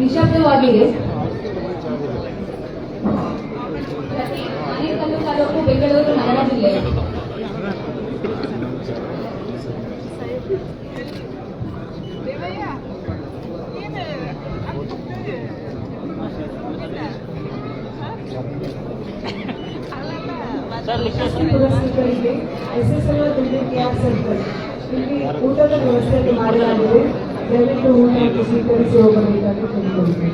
ನಿಶಬ್ದವಾಗಿದೆ. ಆನೇಕಲ್ಲು ತಾಲೂಕು, ಬೆಂಗಳೂರು ನಗರ ಜಿಲ್ಲೆ. ಪುರಸ್ಕೃತರಿಗೆ SSL building cab circle ಇಲ್ಲಿ ಊಟದ ವ್ಯವಸ್ಥೆ ಮಾಡಲಾಗಿದೆ. ದಯವಿಟ್ಟು ಊಟಕ್ಕೆ ಸ್ವೀಕರಿಸಿ ಹೋಗಬೇಕಾಗಿ ಕೇಳಿಕೊಳ್ಳುತ್ತೇನೆ.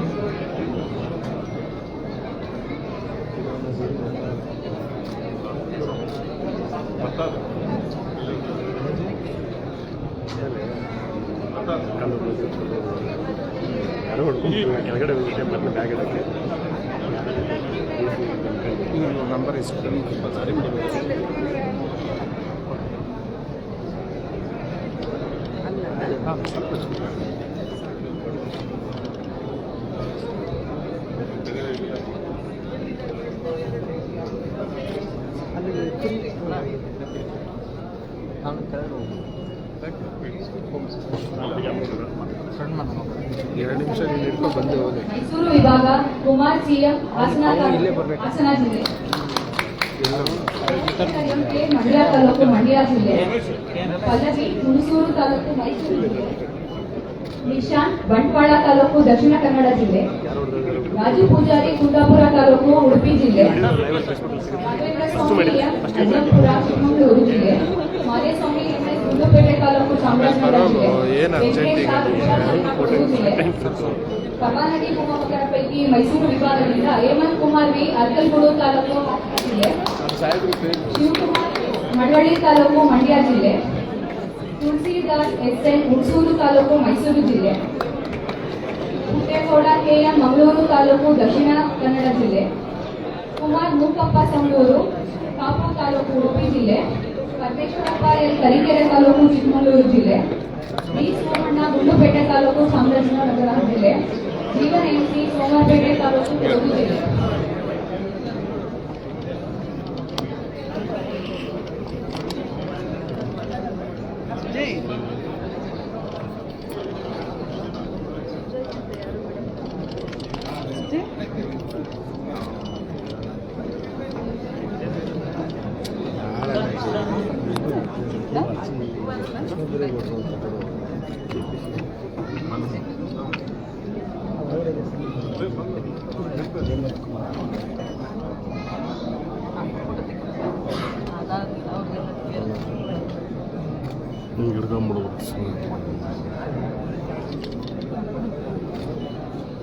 ಕೆಳಗಡೆ ಬ್ಯಾಗ್ ಇಡಕ್ಕೆ ನಂಬರ್ ಇಸ್ಕೊಂಡು ಮೈಸೂರು ವಿಭಾಗ ಕುಮಾರ್ ಸಿಎಂ ಹಾಸನ ಜಿಲ್ಲೆ. ಮಂಡ್ಯ ತಾಲೂಕು ಮಂಡ್ಯ ಜಿಲ್ಲೆ. ಪಲ್ಲವಿ ಹುಣಸೂರು ತಾಲೂಕು ಮೈಸೂರು ಜಿಲ್ಲೆ. ನಿಶಾಂತ್ ಬಂಟ್ವಾಳ ತಾಲೂಕು ದಕ್ಷಿಣ ಕನ್ನಡ ಜಿಲ್ಲೆ. ರಾಜು ಪೂಜಾರಿ ಕುಂದಾಪುರ ತಾಲೂಕು ಉಡುಪಿ ಜಿಲ್ಲೆ. ಅಜ್ಜಂಪುರ ಚಿಕ್ಕಮಗಳೂರು ಜಿಲ್ಲೆ. ಮಾದೇಸ್ವಾಮಿ ಗುಂಡ್ಲುಪೇಟೆ ತಾಲೂಕು ಚಾಮರಾಜನಗರ ಜಿಲ್ಲೆ. ಕರ್ನಾಟಕ ಭೂಮಾಪಕರ ಪೈಕಿ ಮೈಸೂರು ವಿಭಾಗದಿಂದ ಹೇಮಂತ್ ಕುಮಾರ್ ವಿ ಅರ್ಕಲ್ಗೂಡು ತಾಲೂಕು ಜಿಲ್ಲೆ. ಶಿವಕುಮಾರ್ ಮಳವಳ್ಳಿ ತಾಲೂಕು ಮಂಡ್ಯ ಜಿಲ್ಲೆ. ತುಳಸಿದಾಸ್ SN ಹುಣಸೂರು ತಾಲೂಕು ಮೈಸೂರು ಜಿಲ್ಲೆ. ಪುಟ್ಟೇಗೌಡ KM ಮಂಗಳೂರು ತಾಲೂಕು ದಕ್ಷಿಣ ಕನ್ನಡ ಜಿಲ್ಲೆ. ಕುಮಾರ್ ಮೂಕಪ್ಪ ಸಂಗೂರು ಕಾಪು ತಾಲೂಕು ಉಡುಪಿ ಜಿಲ್ಲೆ. ಪರಮೇಶ್ವರಪ್ಪ L ತರೀಕೆರೆ ತಾಲೂಕು ಚಿಕ್ಕಮಗಳೂರು ಜಿಲ್ಲೆ. ಡಿ ಸೋಮಣ್ಣ ಗುಂಡ್ಲುಪೇಟೆ ತಾಲೂಕು ಚಾಮರಾಜನಗರ ಜಿಲ್ಲೆ. ಜೀವನ್ MC ಸೋಮವಾರಪೇಟೆ ತಾಲೂಕು ಕೊಡಗು ಜಿಲ್ಲೆ.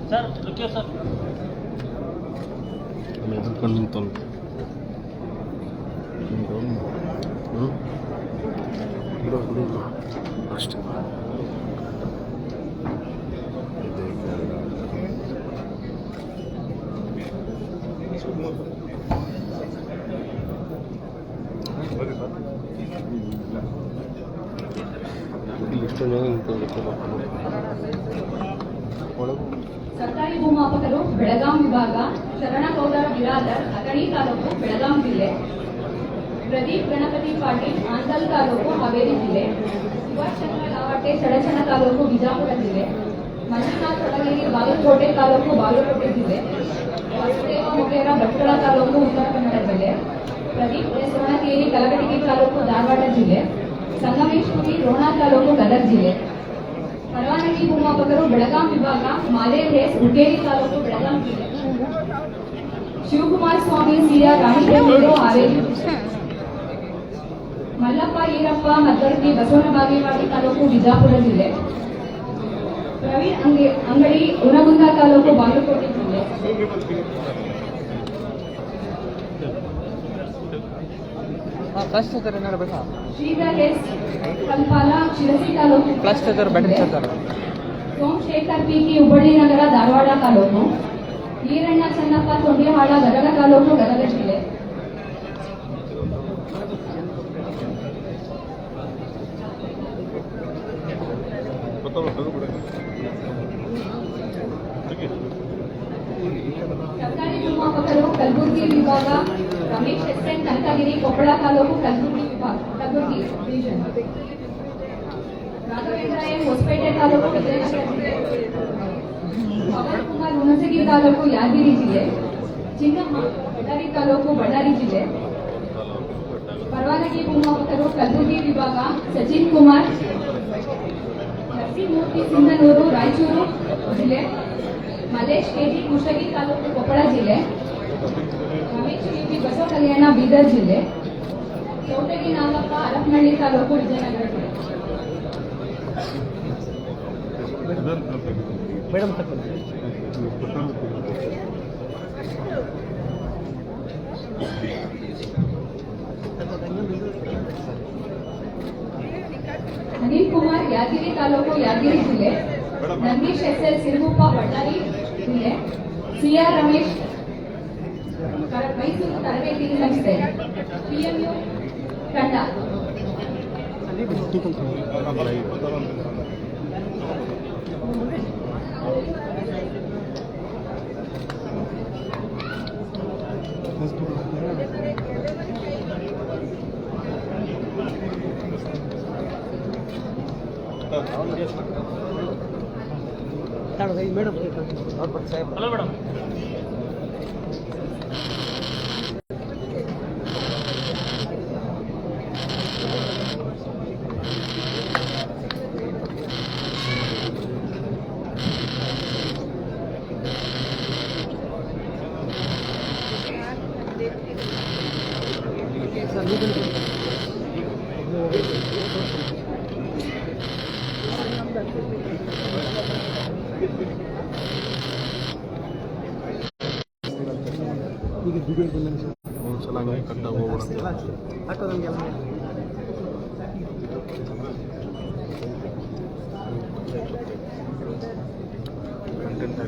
ಸರ್ ಓಕೆ ಸರ್ ಎದುರ್ಕೊಂಡು ನಿಂತನು ಅಷ್ಟೇ. ಸರ್ಕಾರಿ ಭೂಮಾಪಕರು ಬೆಳಗಾಂ ವಿಭಾಗ ಶರಣಗೌಡ ಬಿರಾದರ್ ಅಥಣಿ ತಾಲೂಕು ಬೆಳಗಾಂ ಜಿಲ್ಲೆ. ಪ್ರದೀಪ್ ಗಣಪತಿ ಪಾಟೀಲ್ ಆಂದಲ್ ತಾಲೂಕು ಹಾವೇರಿ ಜಿಲ್ಲೆ. ಸುಭಾಷ್ ಚಂದ್ರ ಲಾವಟೆ ಸಡಚಣ ತಾಲೂಕು ಬಿಜಾಪುರ ಜಿಲ್ಲೆ. ಮಂಜುನಾಥ್ ಹೊಡಗೇರಿ ಬಾಗಲಕೋಟೆ ತಾಲೂಕು ಬಾಗಲಕೋಟೆ ಜಿಲ್ಲೆ. ವಾಸುದೇವ ಮೊಗೇರ ಭಟ್ಕಳ ತಾಲೂಕು ಉತ್ತರ ಕನ್ನಡ ಜಿಲ್ಲೆ. ಪ್ರದೀಪ್ ಸೋಣಕೇರಿ ಕಲಘಟಗಿ ತಾಲೂಕು ಧಾರವಾಡ ಜಿಲ್ಲೆ. ಸಂಗಮೇಶ್ವರಿ ರೋಣ ತಾಲೂಕು ಗದಗ ಜಿಲ್ಲೆ. ಪರವಾನಗಿ ಭೂಮಾಪಕರು ಬೆಳಗಾಂ ವಿಭಾಗ ಮಾದೇವ್ ಎಸ್ ಹುಕ್ಕೇರಿ ತಾಲೂಕು ಬೆಳಗಾಂ ಜಿಲ್ಲೆ. ಶಿವಕುಮಾರ ಸ್ವಾಮಿ CR ರಾಣಿಬೆನ್ನೂರು ಹಾವೇರಿ. ಮಲ್ಲಪ್ಪ ಈರಪ್ಪ ಮದ್ದರ್ಗಿ ಬಸವನ ಬಾಗೇವಾಡಿ ತಾಲೂಕು ಬಿಜಾಪುರ ಜಿಲ್ಲೆ. ಪ್ರವೀಣ್ ಅಂಗಡಿ ಹುನಗುಂದ ತಾಲೂಕು ಬಾಗಲಕೋಟೆ ಜಿಲ್ಲೆ. ಶ್ರೀಧರ್ S ಕಲ್ಪಾಲ ಶಿರಸಿ ತಾಲೂಕು. ಸೋಮಶೇಖರ್ PK ಹುಬ್ಬಳ್ಳಿ ನಗರ ಧಾರವಾಡ ತಾಲೂಕು. ಈರಣ್ಣ ಚನ್ನಪ್ಪ ತೊಂಡಿಹಾಳ ಗದಗ ತಾಲೂಕು ಗದಗ ಜಿಲ್ಲೆ. ಸರ್ಕಾರಿ ನಿರ್ಮಾಪಕರು ಕಲಬುರಗಿ ವಿಭಾಗ ರಮೇಶ್ SN ಕನಕಗಿರಿ ಕೊಪ್ಪಳ ತಾಲೂಕು ಕಲಬುರಗಿ ವಿಭಾಗ ಕಲಬುರಗಿ ಡಿವಿಷನ್. ರಾಘವೇಂದ್ರ ಎಂ ಹೊಸಪೇಟೆ ತಾಲೂಕು ವಿಜಯನಗರ ಜಿಲ್ಲೆ, ಪವನ್ ಕುಮಾರ್ ಹುಣಸಗಿ ತಾಲೂಕು ಯಾದಗಿರಿ ಜಿಲ್ಲೆ, ಚಿನ್ನಮ್ಮ ಬಳ್ಳಾರಿ ತಾಲೂಕು ಬಳ್ಳಾರಿ ಜಿಲ್ಲೆ, ಪರವಾನಗಿ ಭೂಮಾಪಕರು ಕಲಬುರಗಿ ವಿಭಾಗ ಸಚಿನ್ ಕುಮಾರ್, ನರಸಿಂಹಮೂರ್ತಿ ಸಿಂಧನೂರು ರಾಯಚೂರು ಜಿಲ್ಲೆ, ಮಲೇಶ್ ಕೆಜಿ ಕುಷ್ಟಗಿ ತಾಲೂಕು ಕೊಪ್ಪಳ ಜಿಲ್ಲೆ, ರಮೇಶ್ ಯುಪಿ ಬಸವ ಕಲ್ಯಾಣ ಬೀದರ್ ಜಿಲ್ಲೆ, ಚೌಟಗಿ ನಾಗಪ್ಪ ಹರಪನಹಳ್ಳಿ ತಾಲೂಕು ವಿಜಯನಗರ ಜಿಲ್ಲೆ. ಮೇಡಮ್ ಅನಿಲ್ ಕುಮಾರ್ ಯಾದಗಿರಿ ತಾಲೂಕು ಯಾದಗಿರಿ ಜಿಲ್ಲೆ, ನಂದೀಶ್ ಎಸ್ಎಲ್ ಸಿರುಗುಪ್ಪ ಬಳ್ಳಾರಿ ಜಿಲ್ಲೆ, ಸಿಆರ್ ರಮೇಶ್ ಮೈಸೂರು ತರಬೇತಿ ಸಂಸ್ಥೆ, ಪಿಎಂಯು ತಂಡ. Hello madam. ಒಂದ್ಸಲ ಹಂಗೆ ಕಟ್ಟಾಗಿ ಹೋಗ್ಬಿಡುತ್ತೆ. ಕಂಟೆಂಟ್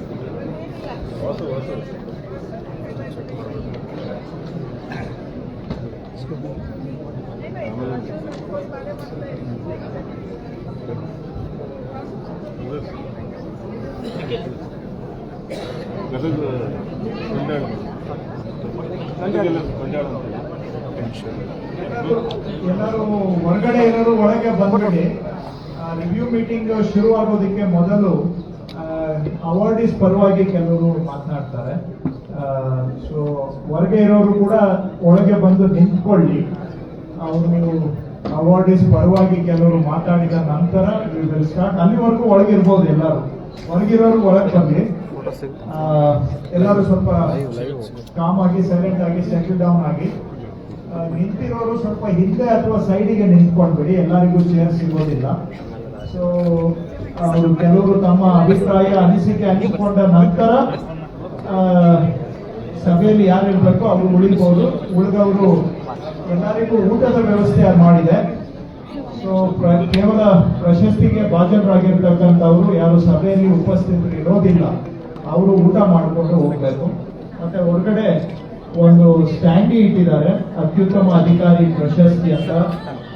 ಎಲ್ಲರೂ ಹೊರಗಡೆ ಇರೋರು ಒಳಗೆ ಬಂದ್ಬಿಡಿ. ರಿವ್ಯೂ ಮೀಟಿಂಗ್ ಶುರುವಾಗೋದಕ್ಕೆ ಮೊದಲು ಅವಾರ್ಡೀಸ್ ಪರವಾಗಿ ಕೆಲವರು ಮಾತನಾಡ್ತಾರೆ. ಸೊ ಹೊರಗೆ ಇರೋರು ಕೂಡ ಒಳಗೆ ಬಂದು ನಿಂತ್ಕೊಳ್ಳಿ. ಅವರು ಅವಾರ್ಡೀಸ್ ಪರವಾಗಿ ಕೆಲವರು ಮಾತಾಡಿದ ನಂತರ ಸ್ಟಾರ್ಟ್. ಅಲ್ಲಿವರೆಗೂ ಒಳಗಿರ್ಬೋದು ಎಲ್ಲರೂ. ಹೊರಗಿರೋರು ಒಳಗೆ ಬಂದು ಎಲ್ಲರೂ ಸ್ವಲ್ಪ ಕಾಮ್ ಆಗಿ ಸೈಲೆಂಟ್ ಆಗಿ ಸೆಟಲ್ ಡೌನ್ ಆಗಿ ನಿಂತಿರೋರು ಸ್ವಲ್ಪ ಹಿಂದೆ ಅಥವಾ ಸೈಡಿಗೆ ನಿಂತ್ಕೊಂಡ್ಬಿಡಿ. ಎಲ್ಲರಿಗೂ ಚೇರ್ ಸಿಗೋದಿಲ್ಲ. ಸೊ ಅವರು ಕೆಲವರು ತಮ್ಮ ಅಭಿಪ್ರಾಯ ಅನಿಸಿಕೆ ಹಂಚಿಕೊಂಡ ನಂತರ ಸಭೆಯಲ್ಲಿ ಯಾರು ಇರಬೇಕು ಅವರು ಉಳಿಬಹುದು. ಉಳಿದವರು ಎಲ್ಲರಿಗೂ ಊಟದ ವ್ಯವಸ್ಥೆ ಮಾಡಿದೆ. ಸೊ ಕೇವಲ ಪ್ರಶಸ್ತಿಗೆ ಭಾಜನರಾಗಿರ್ತಕ್ಕಂಥವ್ರು ಯಾರು ಸಭೆಯಲ್ಲಿ ಉಪಸ್ಥಿತರು ಇರೋದಿಲ್ಲ ಅವರು ಊಟ ಮಾಡಿಕೊಂಡು ಹೋಗ್ಬೇಕು. ಮತ್ತೆ ಹೊರಗಡೆ ಒಂದು ಸ್ಟ್ಯಾಂಡಿ ಇಟ್ಟಿದ್ದಾರೆ, ಅತ್ಯುತ್ತಮ ಅಧಿಕಾರಿ ಪ್ರಶಸ್ತಿ ಅಂತ.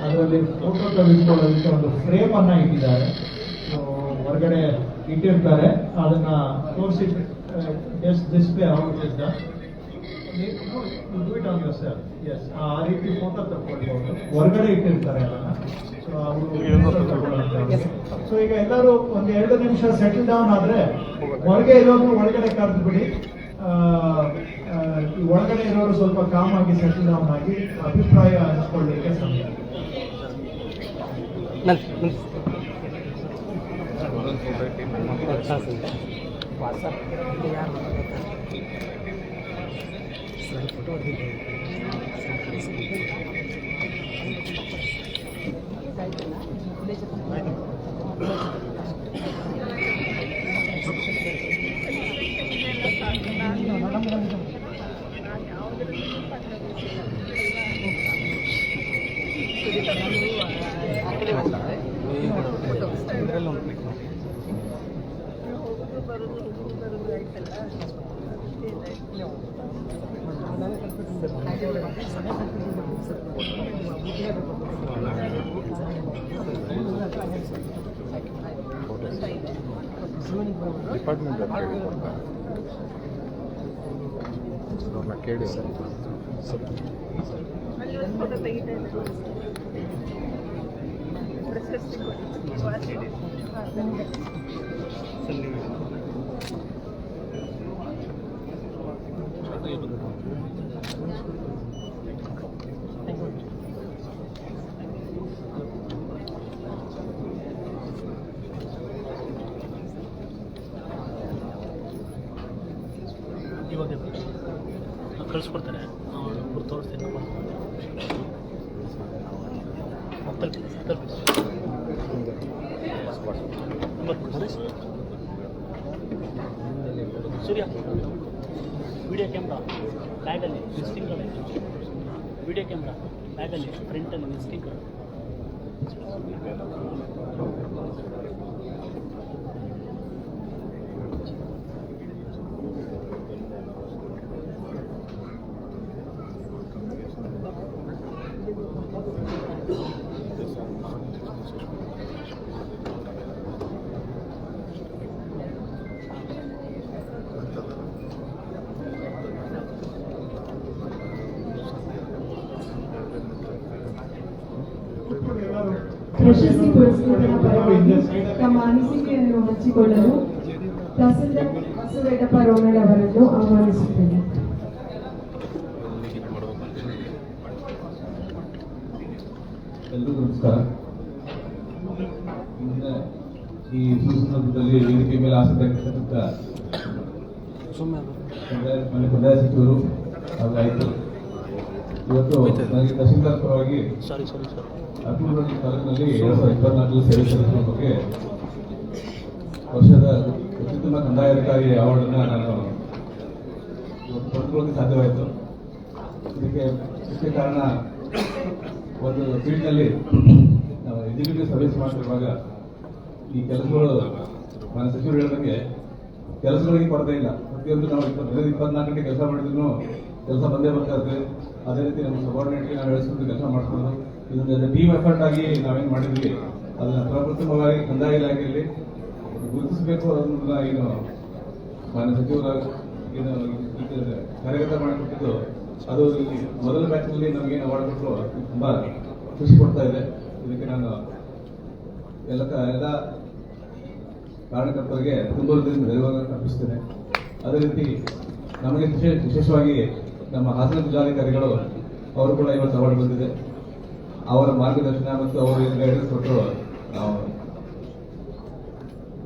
ಅದರಲ್ಲಿ ಫೋಟೋ ತೆಗೆದುಕೊಳ್ಳೋದಕ್ಕೆ ಒಂದು ಫ್ರೇಮ್ ಅನ್ನ ಇಟ್ಟಿದ್ದಾರೆ. ಹೊರಗಡೆ ಇಟ್ಟಿರ್ತಾರೆ. ಅದನ್ನ ತೋರಿಸಿ ಡಿಸ್ಪ್ಲೇ ಆಗುತ್ತೆ. ಆ ರೀತಿ ಫೋಟೋ ತಗೊಳ್ಬಹುದು. ಹೊರಗಡೆ ಇಟ್ಟಿರ್ತಾರೆ ಅದನ್ನ. ಸೊ ಈಗ ಎಲ್ಲರೂ ಒಂದು 2 ನಿಮಿಷ ಸೆಟಲ್ ಡೌನ್ ಆದ್ರೆ ಹೊರಗೆ ಇರೋರು ಒಳಗಡೆ ಕರೆದು ಬಿಡಿ. ಒಳಗಡೆ ಇರೋರು ಸ್ವಲ್ಪ ಕಾಮ್ ಆಗಿ ಸೆಟಲ್ ಡೌನ್ ಆಗಿ ಅಭಿಪ್ರಾಯ ಹಂಚ್ಕೊಳ್ಳಿಕ್ಕೆ ಸಮಯ. ಡಿಪಾರ್ಟ್ಮೆಂಟ್ ಅವ್ರನ್ನ ಕೇಳಿ ಫೋಟೋ ತೆಗಿತಾ ಇದ್ದಾರೆ. ಇವಾಗ ಕಳಿಸ್ಕೊಡ್ತಾರೆ ಅವ್ರು ತೋರಿಸ್ತೀನಿ ಸೂರ್ಯ ವಿಡಿಯೋ ಕ್ಯಾಮ್ರಾ ಬ್ಯಾಗಲ್ಲಿ ವಿಸಿಟಿಂಗಲ್ಲಿ ವಿಡಿಯೋ ಕ್ಯಾಮ್ರಾ ಬ್ಯಾಗಲ್ಲಿ ಫ್ರಂಟಲ್ಲಿ ವಿಸಿಟಿಂಗ್ ಪ್ರಶಸ್ತಿ ಪುರಸ್ಕೃತರ ಪರವಾಗಿ ತಮ್ಮ ಅನಿಸಿಕೆಯನ್ನು ಹಂಚಿಕೊಳ್ಳಲು ತಹಸೀಲ್ದಾರ್ ಬಸವರೆಡ್ಡಪ್ಪ ರೋನಡ್ ಅವರನ್ನು ಆಹ್ವಾನಿಸುತ್ತೇನೆ. ಎಲ್ರಿಗೂ ನಮಸ್ಕಾರ. ಈ ಸುಸಂದರ್ಭದಲ್ಲಿ ವೇದಿಕೆ ಮೇಲೆ ಆಸಕ್ತ ಕಂದಾಯ ಸಚಿವರು ಹಾಗೂ ಆಯಿತು. ಇವತ್ತು ನನಗೆ ತಹಸೀಲ್ದಾರ್ ಪರವಾಗಿ ಅರ್ಪಣೆ ತಾಲೂಕಿನಲ್ಲಿ 2024 ಸೇವೆ ಸಲ್ಲಿಸುವ ಬಗ್ಗೆ ವರ್ಷದ ಅತ್ಯುತ್ತಮ ಕಂದಾಯಾಧಿಕಾರಿ ಅವಾರ್ಡನ್ನು ನಾನು ಇವತ್ತು ಪಡೆದುಕೊಳ್ಳೋಕೆ ಸಾಧ್ಯವಾಯಿತು. ಇದಕ್ಕೆ ಮುಖ್ಯ ಕಾರಣ, ಒಂದು ಫೀಲ್ಡ್ನಲ್ಲಿ ನಾವು ಎಕ್ಸಿಕ್ಯೂಟಿವ್ ಸರ್ವಿಸ್ ಮಾಡ್ತಿರುವಾಗ ಈ ಕೆಲಸಗಳು ನನ್ನ ಸಚಿವರು ಹೇಳಿದಂಗೆ ಕೆಲಸಗಳಿಗೆ ಕೊರತೆ ಇಲ್ಲ. ಪ್ರತಿಯೊಂದು ನಾವು 24 ಗಂಟೆ ಕೆಲಸ ಮಾಡಿದ್ರು ಕೆಲಸ ಬಂದೇ ಬರ್ತಾ ಇರ್ತದೆ. ಅದೇ ರೀತಿ ನಮ್ಮ ಸಬಾರ್ಡಿನೇಟ್ಗೆ ನಾವು ಹೇಳಿಸ್ಕೊಂಡು ಕೆಲಸ ಮಾಡಿಸ್ಕೊಂಡು ಇದೊಂದು ಟೀಮ್ ಎಫರ್ಟ್ ಆಗಿ ನಾವೇನು ಮಾಡಿದ್ವಿ ಅದನ್ನು ಪ್ರಪ್ರಥಮವಾಗಿ ಕಂದಾಯ ಇಲಾಖೆಯಲ್ಲಿ ಗುರುತಿಸಬೇಕು ಅನ್ನೋದನ್ನ ಏನು ಮಾನ್ಯ ಸಚಿವರ ಏನು ಕಾರ್ಯಗತ ಮಾಡಿಕೊಟ್ಟಿದ್ದು, ಅದು ಮೊದಲ ಬ್ಯಾಚ್ನಲ್ಲಿ ನಮಗೇನು ಅವಾರ್ಡ್ ಕೊಟ್ಟರು ತುಂಬ ಖುಷಿ ಕೊಡ್ತಾ ಇದೆ. ಇದಕ್ಕೆ ನಾನು ಎಲ್ಲ ಕಾರಣಕರ್ತರಿಗೆ ತುಂಬ ಧನ್ಯವಾದ ಅರ್ಪಿಸ್ತೇನೆ. ಅದೇ ರೀತಿ ನಮಗೆ ವಿಶೇಷವಾಗಿ ನಮ್ಮ ಹಾಸನ ಜಿಲ್ಲಾಧಿಕಾರಿಗಳು ಅವರು ಕೂಡ ಇವತ್ತು ಅವಾರ್ಡ್ ಬಂದಿದೆ. ಅವರ ಮಾರ್ಗದರ್ಶನ ಮತ್ತು ಅವರು ಏನು ಗೈಡೆನ್ಸ್ ಕೊಟ್ಟರು, ನಾವು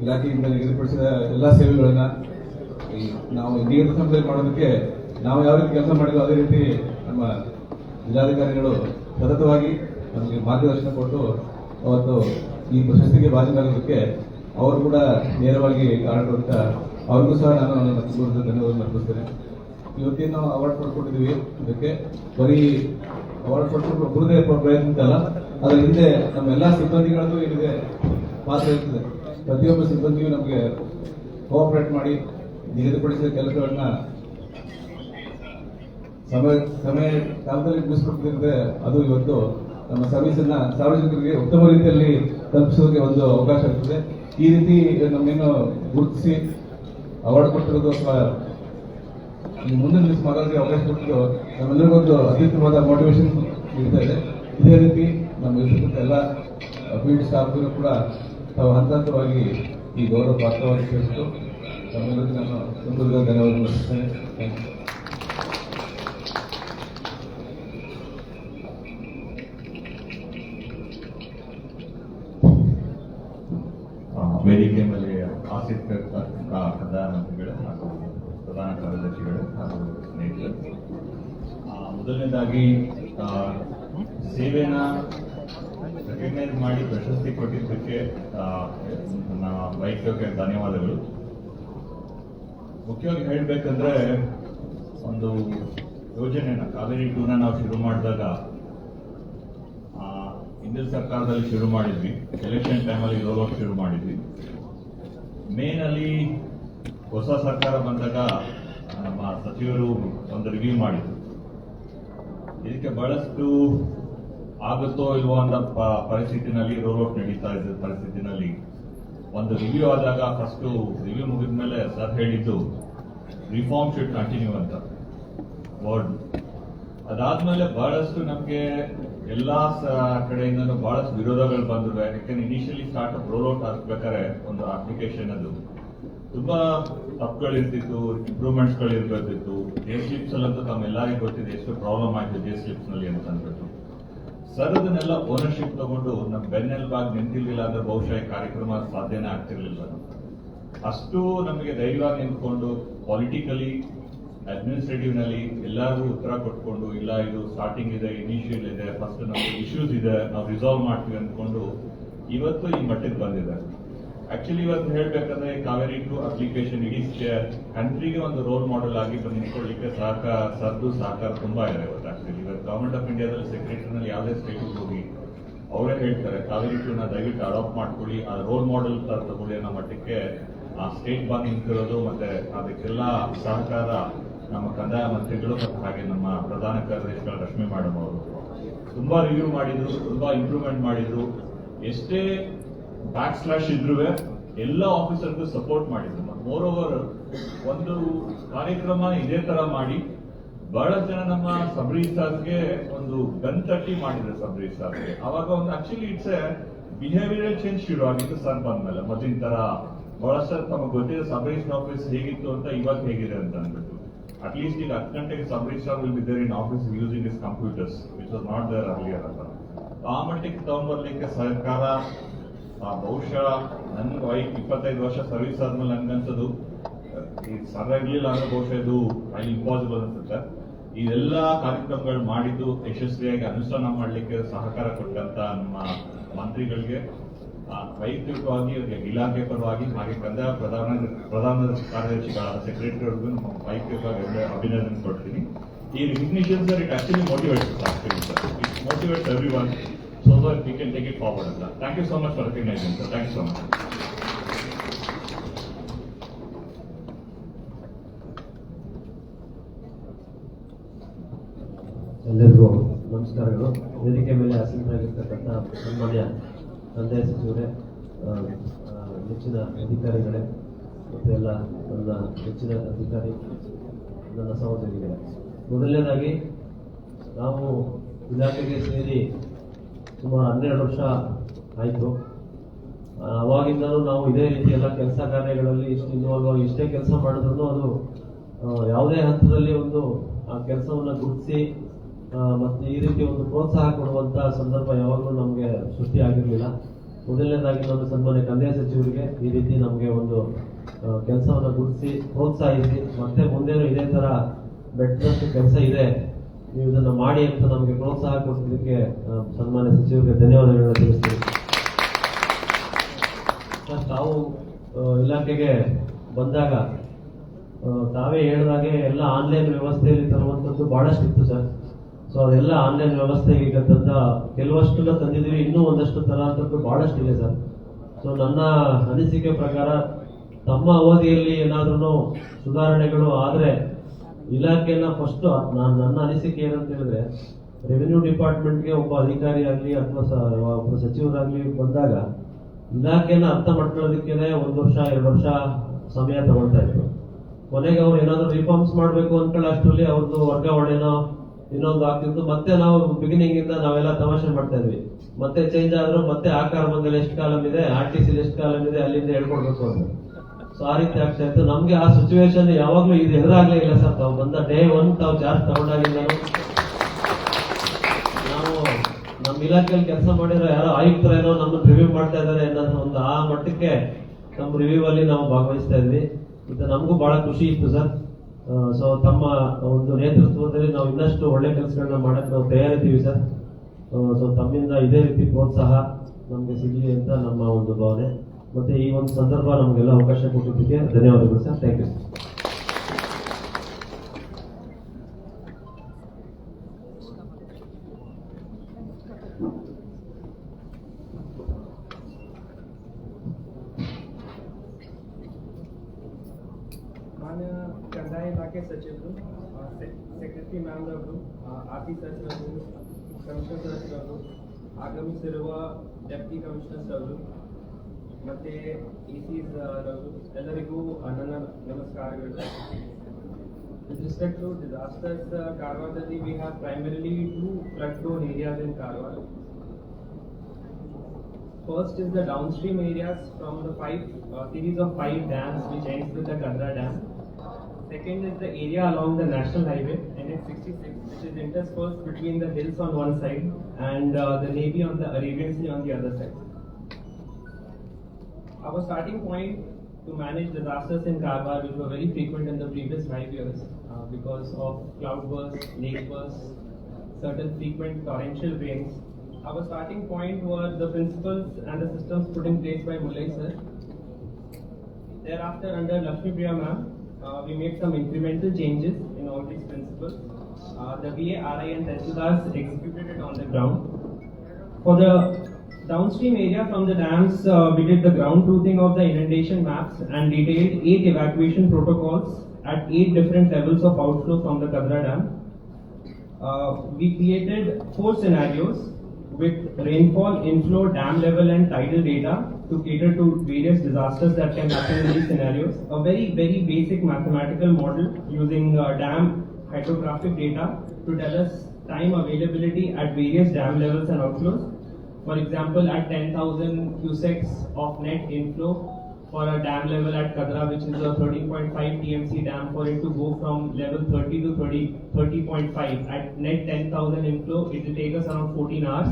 ಇಲಾಖೆಯಿಂದ ನಿಗದಿಪಡಿಸಿದ ಎಲ್ಲ ಸೇವೆಗಳನ್ನ ನಾವು ನಿಗದಿತ ಸಮಯದಲ್ಲಿ ಮಾಡೋದಕ್ಕೆ ನಾವು ಯಾವ ರೀತಿ ಕೆಲಸ ಮಾಡಿದ್ವಿ ಅದೇ ರೀತಿ ನಮ್ಮ ಜಿಲ್ಲಾಧಿಕಾರಿಗಳು ಸತತವಾಗಿ ನಮಗೆ ಮಾರ್ಗದರ್ಶನ ಕೊಟ್ಟು ಅವತ್ತು ಈ ಪ್ರಶಸ್ತಿಗೆ ಭಾಜನರಾಗೋದಕ್ಕೆ ಅವರು ಕೂಡ ನೇರವಾಗಿ ಕಾರಣ ಅಂತ ಅವ್ರಿಗೂ ಸಹ ನಾನು ನನ್ನ ಧನ್ಯವಾದ ಅರ್ಪಿಸ್ತೇನೆ. ಇವತ್ತೇನು ಅವಾರ್ಡ್ ಪಡ್ಕೊಂಡಿದ್ದೀವಿ, ಇದಕ್ಕೆ ಬರೀ ಅವಾರ್ಡ್ ಪಡ್ಕೊಂಡು ಒಬ್ಬರದೇ ಪ್ರಯತ್ನ ಅಲ್ಲ, ಅದರ ಹಿಂದೆ ನಮ್ಮ ಎಲ್ಲ ಸಿಬ್ಬಂದಿಗಳದ್ದು ಏನಿದೆ ಪಾತ್ರ ಇರ್ತದೆ. ಪ್ರತಿಯೊಬ್ಬ ಸಿಬ್ಬಂದಿಯು ನಮಗೆ ಕೋಆಪರೇಟ್ ಮಾಡಿ ನಿಗದಿಪಡಿಸಿದ ಕೆಲಸಗಳನ್ನ ಸಮಯ ಕಾಲದಲ್ಲಿ ಮುಗಿಸ್ಕೊಟ್ಟಿದ್ರೆ ಅದು ಇವತ್ತು ನಮ್ಮ ಸರ್ವಿಸನ್ನ ಸಾರ್ವಜನಿಕರಿಗೆ ಉತ್ತಮ ರೀತಿಯಲ್ಲಿ ತಲುಪಿಸೋದಕ್ಕೆ ಒಂದು ಅವಕಾಶ ಇರ್ತದೆ. ಈ ರೀತಿ ನಮ್ಮೇನು ಗುರುತಿಸಿ ಅವಾರ್ಡ್ ಕೊಟ್ಟಿರೋದು ಅಥವಾ ಮುಂದಿನ ದಿವಸ ಮಾಡೋದಕ್ಕೆ ಅವಕಾಶ ಕೊಟ್ಟಿದ್ದು ನಮ್ಮೆಲ್ಲರಿಗೊಂದು ಅತ್ಯುತ್ತಮವಾದ ಮೋಟಿವೇಶನ್ ನೀಡ್ತಾ ಇದೆ. ಇದೇ ರೀತಿ ನಮ್ಮ ಇರ್ತಕ್ಕಂಥ ಎಲ್ಲ ಫೀಲ್ಡ್ ಸ್ಟಾಫ್ಗೂ ಕೂಡ ತಾವು ಹಂತ ಹಂತವಾಗಿ ಈ ಗೌರವ ಪಾತ್ರವಾಗಿ ಸೇರಿಸಿತು. ತಮ್ಮೆಲ್ಲರಿಗೂ ನಾನು ತುಂಬ ಧನ್ಯವಾದ ಅರ್ಪಿಸ್ತೇನೆ. Thank you. ವೇದಿಕೆ ಮೇಲೆ ಆಸಕ್ತ ಕಂದಾಯ ಮಂತ್ರಿಗಳು ಹಾಗೂ ಪ್ರಧಾನ ಕಾರ್ಯದರ್ಶಿಗಳು ಹಾಗೂ ಸ್ನೇಹಿತರು, ಮೊದಲನೇದಾಗಿ ಸೇವೆನ ರೆಕಗ್ನೈಸ್ ಮಾಡಿ ಪ್ರಶಸ್ತಿ ಕೊಟ್ಟಿದ್ದಕ್ಕೆ ನನ್ನ ವೈಯಕ್ತಿಕ ಧನ್ಯವಾದಗಳು. ಮುಖ್ಯವಾಗಿ ಹೇಳಬೇಕಂದ್ರೆ, ಒಂದು ಯೋಜನೆನ ಕಾವೇರಿ 2ನ ನಾವು ಶುರು ಮಾಡಿದಾಗ ಹಿಂದಿನ ಸರ್ಕಾರದಲ್ಲಿ ಶುರು ಮಾಡಿದ್ವಿ. ಎಲೆಕ್ಷನ್ ಟೈಮಲ್ಲಿ ರೋಲ್ ಶುರು ಮಾಡಿದ್ವಿ. ಮೇನಲ್ಲಿ ಹೊಸ ಸರ್ಕಾರ ಬಂದಾಗ ನಮ್ಮ ಸಚಿವರು ಒಂದು ರಿವ್ಯೂ ಮಾಡಿದ್ರು. ಇದಕ್ಕೆ ಬಹಳಷ್ಟು ಆಗುತ್ತೋ ಇಲ್ವೋ ಅನ್ನೋ ಪರಿಸ್ಥಿತಿನಲ್ಲಿ ರೋಲ್ ನಡೀತಾ ಇದ್ದ ಪರಿಸ್ಥಿತಿನಲ್ಲಿ ಒಂದು ರಿವ್ಯೂ ಆದಾಗ ಫಸ್ಟು ರಿವ್ಯೂ ಮುಗಿದ ಮೇಲೆ ಸರ್ ಹೇಳಿದ್ದು ರಿಫಾರ್ಮ್ ಶುಡ್ ಕಂಟಿನ್ಯೂ ಅಂತ ವರ್ಡ್. ಅದಾದ್ಮೇಲೆ ಬಹಳಷ್ಟು ನಮ್ಗೆ ಎಲ್ಲಾ ಕಡೆಯಿಂದನೂ ಬಹಳಷ್ಟು ವಿರೋಧಗಳು ಬಂದಿವೆ. ಯಾಕಂದ್ರೆ initially start up roll out ಆಗ್ಬೇಕಾದ್ರೆ ಒಂದು ಅಪ್ಲಿಕೇಶನ್ ಅದು ತುಂಬಾ ತಪ್ಪುಗಳಿರ್ತಿತ್ತು, ಇಂಪ್ರೂವ್ಮೆಂಟ್ಸ್ ಗಳು ಇರ್ಬೇಕಿತ್ತು. ಜೆ ಸ್ಲಿಪ್ಸ್ ಅಲ್ಲಂತೂ ತಮ್ಮೆಲ್ಲರಿಗೂ ಗೊತ್ತಿದೆ ಎಷ್ಟು ಪ್ರಾಬ್ಲಮ್ ಆಯ್ತು ಜೆ ಸ್ಲಿಪ್ಸ್ ನಲ್ಲಿ ಅಂತ ಅಂದ್ಬಿಟ್ಟು. ಸರ್ ಅದನ್ನೆಲ್ಲ ಓನರ್ಶಿಪ್ ತಗೊಂಡು ನಮ್ ಬೆನ್ನೆಲುಬಾಗಿ ನಿಂತಿರ್ಲಿಲ್ಲ ಅಂದ್ರೆ ಬಹುಶಃ ಈ ಕಾರ್ಯಕ್ರಮ ಸಾಧ್ಯನೇ ಆಗ್ತಿರ್ಲಿಲ್ಲ. ಅಷ್ಟು ನಮಗೆ ಧೈರ್ಯವಾಗಿ ನಿಂತ್ಕೊಂಡು ಪಾಲಿಟಿಕಲಿ ಅಡ್ಮಿನಿಸ್ಟ್ರೇಟಿವ್ ನಲ್ಲಿ ಎಲ್ಲರಿಗೂ ಉತ್ತರ ಕೊಟ್ಕೊಂಡು, ಇಲ್ಲ ಇದು ಸ್ಟಾರ್ಟಿಂಗ್ ಇದೆ, ಇನಿಷಿಯಲ್ ಇದೆ, ಫಸ್ಟ್ ನಮ್ಗೆ ಇಶ್ಯೂಸ್ ಇದೆ, ನಾವು ರಿಸಾಲ್ವ್ ಮಾಡ್ತೀವಿ ಅಂದ್ಕೊಂಡು ಇವತ್ತು ಈ ಮಟ್ಟಿಗೆ ಬಂದಿದೆ. ಆಕ್ಚುಲಿ ಇವತ್ತು ಹೇಳ್ಬೇಕಂದ್ರೆ ಕಾವೇರಿ ಟು ಅಪ್ಲಿಕೇಶನ್ ಇಡೀ ಕಂಟ್ರಿಗೆ ಒಂದು ರೋಲ್ ಮಾಡೆಲ್ ಆಗಿ ನಿಂತ್ಕೊಳ್ಳಿಕ್ಕೆ ಸರ್ದು ಸಹಕಾರ ತುಂಬಾ ಇದೆ ಇವತ್ತು. ಆಕ್ಚುಲಿ ಇವತ್ತು ಗವರ್ಮೆಂಟ್ ಆಫ್ ಇಂಡಿಯಾದಲ್ಲಿ ಸೆಕ್ರೆಟರಿನಲ್ಲಿ ಯಾವುದೇ ಸ್ಟೇಟಿಗೆ ಹೋಗಿ ಅವರೇ ಹೇಳ್ತಾರೆ ಕಾವೇರಿ ಟು ನ ದಯವಿಟ್ಟು ಅಡಾಪ್ಟ್ ಮಾಡ್ಕೊಳ್ಳಿ, ಆ ರೋಲ್ ಮಾಡೆಲ್ ತರ ತಗೊಳ್ಳಿ ಅನ್ನೋ ಮಟ್ಟಕ್ಕೆ ಆ ಸ್ಟೇಟ್ ಬಾಂಕ್ ನಿಂತಿರೋದು. ಮತ್ತೆ ಅದಕ್ಕೆಲ್ಲ ಸಹಕಾರ ನಮ್ಮ ಕಂದಾಯ ಮಂತ್ರಿಗಳು ಮತ್ತು ಹಾಗೆ ನಮ್ಮ ಪ್ರಧಾನ ಕಾರ್ಯದರ್ಶಿಗಳು ರಶ್ಮಿ ಮೇಡಮ್ ಅವರು ತುಂಬಾ ರಿವ್ಯೂ ಮಾಡಿದ್ರು, ತುಂಬಾ ಇಂಪ್ರೂವ್ಮೆಂಟ್ ಮಾಡಿದ್ರು. ಎಷ್ಟೇ ಬ್ಯಾಕ್ ಸ್ಲಾಶ್ ಇದ್ರೂ ಎಲ್ಲ ಆಫೀಸರ್ಗೂ ಸಪೋರ್ಟ್ ಮಾಡಿದ್ರು. ಮೋರ್ ಓವರ್ ಒಂದು ಕಾರ್ಯಕ್ರಮ ಇದೇ ತರ ಮಾಡಿ ಬಹಳ ಜನ ನಮ್ಮ ಸಬ್ ರಿಜಿಸ್ಟ್ರಾರ್ಗೆ ಒಂದು ಗನ್ ತಟ್ಟಿ ಮಾಡಿದ್ರು ಸಬ್ ರಿಜಿಸ್ಟ್ರಾರ್ಗೆ. ಅವಾಗ ಒಂದು actually it's A behavioural change ಶುರು ಆಗಿತ್ತು ಸರ್ ಬಂದ್ಮೇಲೆ. ಮೊದಲಿನ ತರ ಬಹಳಷ್ಟು ತಮಗೆ ಗೊತ್ತಿದೆ ಸಬ್ ರಿಜಿಸ್ಟ್ರಾರ್ ಆಫೀಸ್ ಹೇಗಿತ್ತು ಅಂತ ಇವಾಗ ಹೇಗಿದೆ ಅಂತ ಅಂದ್ಬಿಟ್ಟು. ಅಟ್ಲೀಸ್ಟ್ ಈಗ 10 ಗಂಟೆಗೆ sub registrar will be there in office using is computers which was not there earlier ಅಂತ. ಆ ಮಟ್ಟಿಗೆ ತಗೊಂಡ್ಬರ್ಲಿಕ್ಕೆ ಸರ್ಕಾರ ಬಹುಶಃ ನನ್ಗೆ 25 ವರ್ಷ ಸರ್ವಿಸ್ ಆದ್ಮೇಲೆ ನನ್ಗನ್ಸೋದು ಈ ಸರ್ ಇರ್ಲಿಲ್ಲ ಅಂದ್ರೆ ಬಹುಶಃ ಇದು ಇಂಪಾಸಿಬಲ್ ಅನ್ಸುತ್ತೆ. ಇದೆಲ್ಲ ಕಾರ್ಯಕ್ರಮಗಳು ಮಾಡಿದ್ದು ಯಶಸ್ವಿಯಾಗಿ ಅನುಷ್ಠಾನ ಮಾಡಲಿಕ್ಕೆ ಸಹಕಾರ ಕೊಟ್ಟಂತ ನಮ್ಮ ಮಂತ್ರಿಗಳಿಗೆ ವೈಯಕ್ತಿಕವಾಗಿ ಇಲಾಖೆ ಪರವಾಗಿ ಹಾಗೆ ಕಂದಾಯ ಪ್ರಧಾನ ಕಾರ್ಯದರ್ಶಿಗಳಾದ ಸೆಕ್ರೆಟರಿ ಅವ್ರಿಗೂ ನಮ್ಮ ವೈಯಕ್ತಿಕವಾಗಿ ಅಭಿನಂದನೆ ಕೊಡ್ತೀನಿ. ಈ recognitions it actually motivates it motivates every one so that we can take it forward. Thank you so much for recognizing, sir. Thank you so much. ಎಲ್ಲರಿಗೂ ನಮಸ್ಕಾರಗಳು. ವೇದಿಕೆ ಮೇಲೆ ಆಸೀನರಾಗಿರ್ತಕ್ಕಂಥ ಸನ್ಮಾನ್ಯ ಕಂದಾಯ ಸಚಿವರೇ, ನೆಚ್ಚಿನ ಅಧಿಕಾರಿಗಳೇ ಮತ್ತು ಎಲ್ಲ ನನ್ನ ನೆಚ್ಚಿನ ಅಧಿಕಾರಿ, ನನ್ನ ಸಹೋದರಿಗಳೇ, ಮೊದಲನೇದಾಗಿ ನಾವು ಇಲಾಖೆಗೆ ಸೇರಿ ಸುಮಾರು 12 ವರ್ಷ ಆಯಿತು. ಅವಾಗಿಂದಲೂ ನಾವು ಇದೇ ರೀತಿ ಎಲ್ಲ ಕೆಲಸ ಕಾರ್ಯಗಳಲ್ಲಿ ಇಷ್ಟು ಇನ್ವಾಲ್ವ್ ಆಗಿ ಎಷ್ಟೇ ಕೆಲಸ ಮಾಡಿದ್ರು ಅದು ಯಾವುದೇ ಹಂತದಲ್ಲಿ ಒಂದು ಆ ಕೆಲಸವನ್ನು ಗುರುತಿಸಿ ಮತ್ತು ಈ ರೀತಿ ಒಂದು ಪ್ರೋತ್ಸಾಹ ಕೊಡುವಂಥ ಸಂದರ್ಭ ಯಾವಾಗಲೂ ನಮಗೆ ಸೃಷ್ಟಿಯಾಗಿರಲಿಲ್ಲ. ಮೊದಲನೇದಾಗಿ ನಾನು ಸನ್ಮಾನ್ಯ ಕಂದಾಯ ಸಚಿವರಿಗೆ ಈ ರೀತಿ ನಮಗೆ ಒಂದು ಕೆಲಸವನ್ನು ಗುರುತಿಸಿ ಪ್ರೋತ್ಸಾಹಿಸಿ ಮತ್ತೆ ಮುಂದೇನು ಇದೇ ಥರ ಬೆಟ್ಟದಷ್ಟು ಕೆಲಸ ಇದೆ, ನೀವು ಇದನ್ನು ಮಾಡಿ ಅಂತ ನಮಗೆ ಪ್ರೋತ್ಸಾಹ ಕೊಟ್ಟಿದ್ದಕ್ಕೆ ಸನ್ಮಾನ್ಯ ಸಚಿವರಿಗೆ ಧನ್ಯವಾದಗಳನ್ನು ತಿಳಿಸ್ತೀನಿ. ತಾವು ಇಲಾಖೆಗೆ ಬಂದಾಗ ತಾವೇ ಹೇಳಿದಾಗೆ ಎಲ್ಲ ಆನ್ಲೈನ್ ವ್ಯವಸ್ಥೆಯಲ್ಲಿ ತರುವಂಥದ್ದು ಬಹಳಷ್ಟು ಇತ್ತು ಸರ್. ಸೊ ಅದೆಲ್ಲ ಆನ್ಲೈನ್ ವ್ಯವಸ್ಥೆಗೆ ಈಗ ಕೆಲವಷ್ಟೆಲ್ಲ ತಂದಿದ್ದೀವಿ, ಇನ್ನೂ ಒಂದಷ್ಟು ತರುವಂಥದ್ದು ಬಹಳಷ್ಟು ಇದೆ ಸರ್. ಸೊ ನನ್ನ ಅನಿಸಿಕೆ ಪ್ರಕಾರ ತಮ್ಮ ಅವಧಿಯಲ್ಲಿ ಏನಾದ್ರೂ ಸುಧಾರಣೆಗಳು ಆದರೆ ಇಲಾಖೆನ ಫಸ್ಟ್ ನನ್ನ ಅನಿಸಿಕೆ ಏನಂತ ಹೇಳಿದ್ರೆ, ರೆವಿನ್ಯೂ ಡಿಪಾರ್ಟ್ಮೆಂಟ್ಗೆ ಒಬ್ಬ ಅಧಿಕಾರಿ ಆಗಲಿ ಅಥವಾ ಒಬ್ಬ ಸಚಿವರಾಗ್ಲಿ ಬಂದಾಗ ಇಲಾಖೆನ ಅರ್ಥ ಮಾಡ್ಕೊಳ್ಳೋದಕ್ಕೆ 1 ವರ್ಷ 2 ವರ್ಷ ಸಮಯ ತಗೊಳ್ತಾ ಇತ್ತು. ಕೊನೆಗೆ ಅವ್ರು ಏನಾದ್ರು ರಿಫಾರ್ಮ್ಸ್ ಮಾಡಬೇಕು ಅಂದ್ಕೊಳ್ಳೋ ಅಷ್ಟರಲ್ಲಿ ಅವ್ರದ್ದು ವರ್ಗಾವಣೆನೋ ಇನ್ನೊಂದು ಆಗ್ತಿತ್ತು. ಮತ್ತೆ ನಾವು ಬಿಗಿನಿಂಗ್ ಇಂದ ನಾವೆಲ್ಲ ತಮಾಷೆ ಮಾಡ್ತಾ ಇದ್ವಿ. ಮತ್ತೆ ಚೇಂಜ್ ಆದ್ರೂ ಮತ್ತೆ ಆಕಾರ ಬಂದಲ್ಲಿ ಎಷ್ಟು ಕಾಲಮ್ ಇದೆ, RTC ಎಷ್ಟು ಕಾಲಮ್ ಇದೆ, ಅಲ್ಲಿಂದ ಹೇಳ್ಕೊಡ್ಬೇಕು ಅಂತ. ಸೊ ಆ ರೀತಿ ಆಗ್ತಾ ಇತ್ತು. ನಮ್ಗೆ ಆ ಸಿಚುವೇಶನ್ ಯಾವಾಗ್ಲೂ ಇದು ಎದುರಾಗ್ಲೇ ಇಲ್ಲ ಸರ್. ತಾವು ಬಂದ ಡೇ 1 ತಾವು ಚಾರ್ಜ್ ತಗೊಂಡಾಗಿಂದ ನಾವು ನಮ್ಮ ಇಲಾಖೆಯಲ್ಲಿ ಕೆಲಸ ಮಾಡಿರೋ ಯಾರೋ ಆಯುಕ್ತರೇನೋ ನಮ್ಮನ್ನು ರಿವ್ಯೂ ಮಾಡ್ತಾ ಇದ್ದಾರೆ ಅನ್ನೋದು ಒಂದು ಆ ಮಟ್ಟಕ್ಕೆ ನಮ್ಮ ರಿವ್ಯೂ ಅಲ್ಲಿ ನಾವು ಭಾಗವಹಿಸ್ತಾ ಇದ್ವಿ. ಇದು ನಮಗೂ ಬಹಳ ಖುಷಿ ಇತ್ತು ಸರ್. ಸೊ ತಮ್ಮ ಒಂದು ನೇತೃತ್ವದಲ್ಲಿ ನಾವು ಇನ್ನಷ್ಟು ಒಳ್ಳೆ ಕೆಲಸಗಳನ್ನ ಮಾಡಕ್ಕೆ ನಾವು ತಯಾರಿದ್ದೀವಿ ಸರ್. ಸೊ ತಮ್ಮಿಂದ ಇದೇ ರೀತಿ ಪ್ರೋತ್ಸಾಹ ನಮಗೆ ಸಿಗಲಿ ಅಂತ ನಮ್ಮ ಒಂದು ಭಾವನೆ. ಮತ್ತೆ ಈ ಒಂದು ಸಂದರ್ಭ ನಮಗೆಲ್ಲ ಅವಕಾಶ ಕೊಟ್ಟಿದ್ದಕ್ಕೆ ಧನ್ಯವಾದಗಳು ಸರ್. Thank you. ಮಾನ್ಯ ಕಂದಾಯ ಇಲಾಖೆ ಸಚಿವರು, ಸೆಕ್ರೆಟರಿ ಮ್ಯಾಮ್ ಅವರು, ಆಫೀಸರ್ಸ್ ಅವರು, ಕಮಿಷನರ್ಸ್ ಅವರು, ಆಗಮಿಸಿರುವ ಡೆಪ್ಟಿ ಕಮಿಷನರ್ಸ್ ಅವರು ಮತ್ತೆ ECs ಅವರು ಎಲ್ಲರಿಗೂ ನನ್ನ ನಮಸ್ಕಾರಗಳು. With respect to disasters, Karwar, we have primarily two flood-prone areas in Karwar. First is the downstream areas from the series of 5 dams which ends with the Kadra Dam. Second is the area along the National Highway, NH66, which is interspersed between the hills on one side and the Navy on the Arabian Sea on the other side. Our starting point to manage disasters in Karwar, which were very frequent in the previous 5 years because of cloudbursts, lake bursts, certain frequent torrential rains. Our starting point were the principles and the systems put in place by Mulay sir. Thereafter, under Lakshmi Priya ma'am, we made some incremental changes in all these principles. The VA, RI and Tehsildars executed it on the ground. For the downstream area from the dams, we did the ground truthing of the inundation maps and detailed 8 evacuation protocols at 8 different levels of outflow from the Kadra Dam. We created 4 scenarios with rainfall, inflow, dam level and tidal data to cater to various disasters that can happen in these scenarios. A very basic mathematical model using dam hydrographic data to tell us time availability at various dam levels and outflows. For example, at 10,000 cusecs of net inflow for a dam level at Kadra, which is a 13.5 TMC dam, for it to go from level 30 to 30.5 at net 10,000 inflow, it will take us around 14 hours.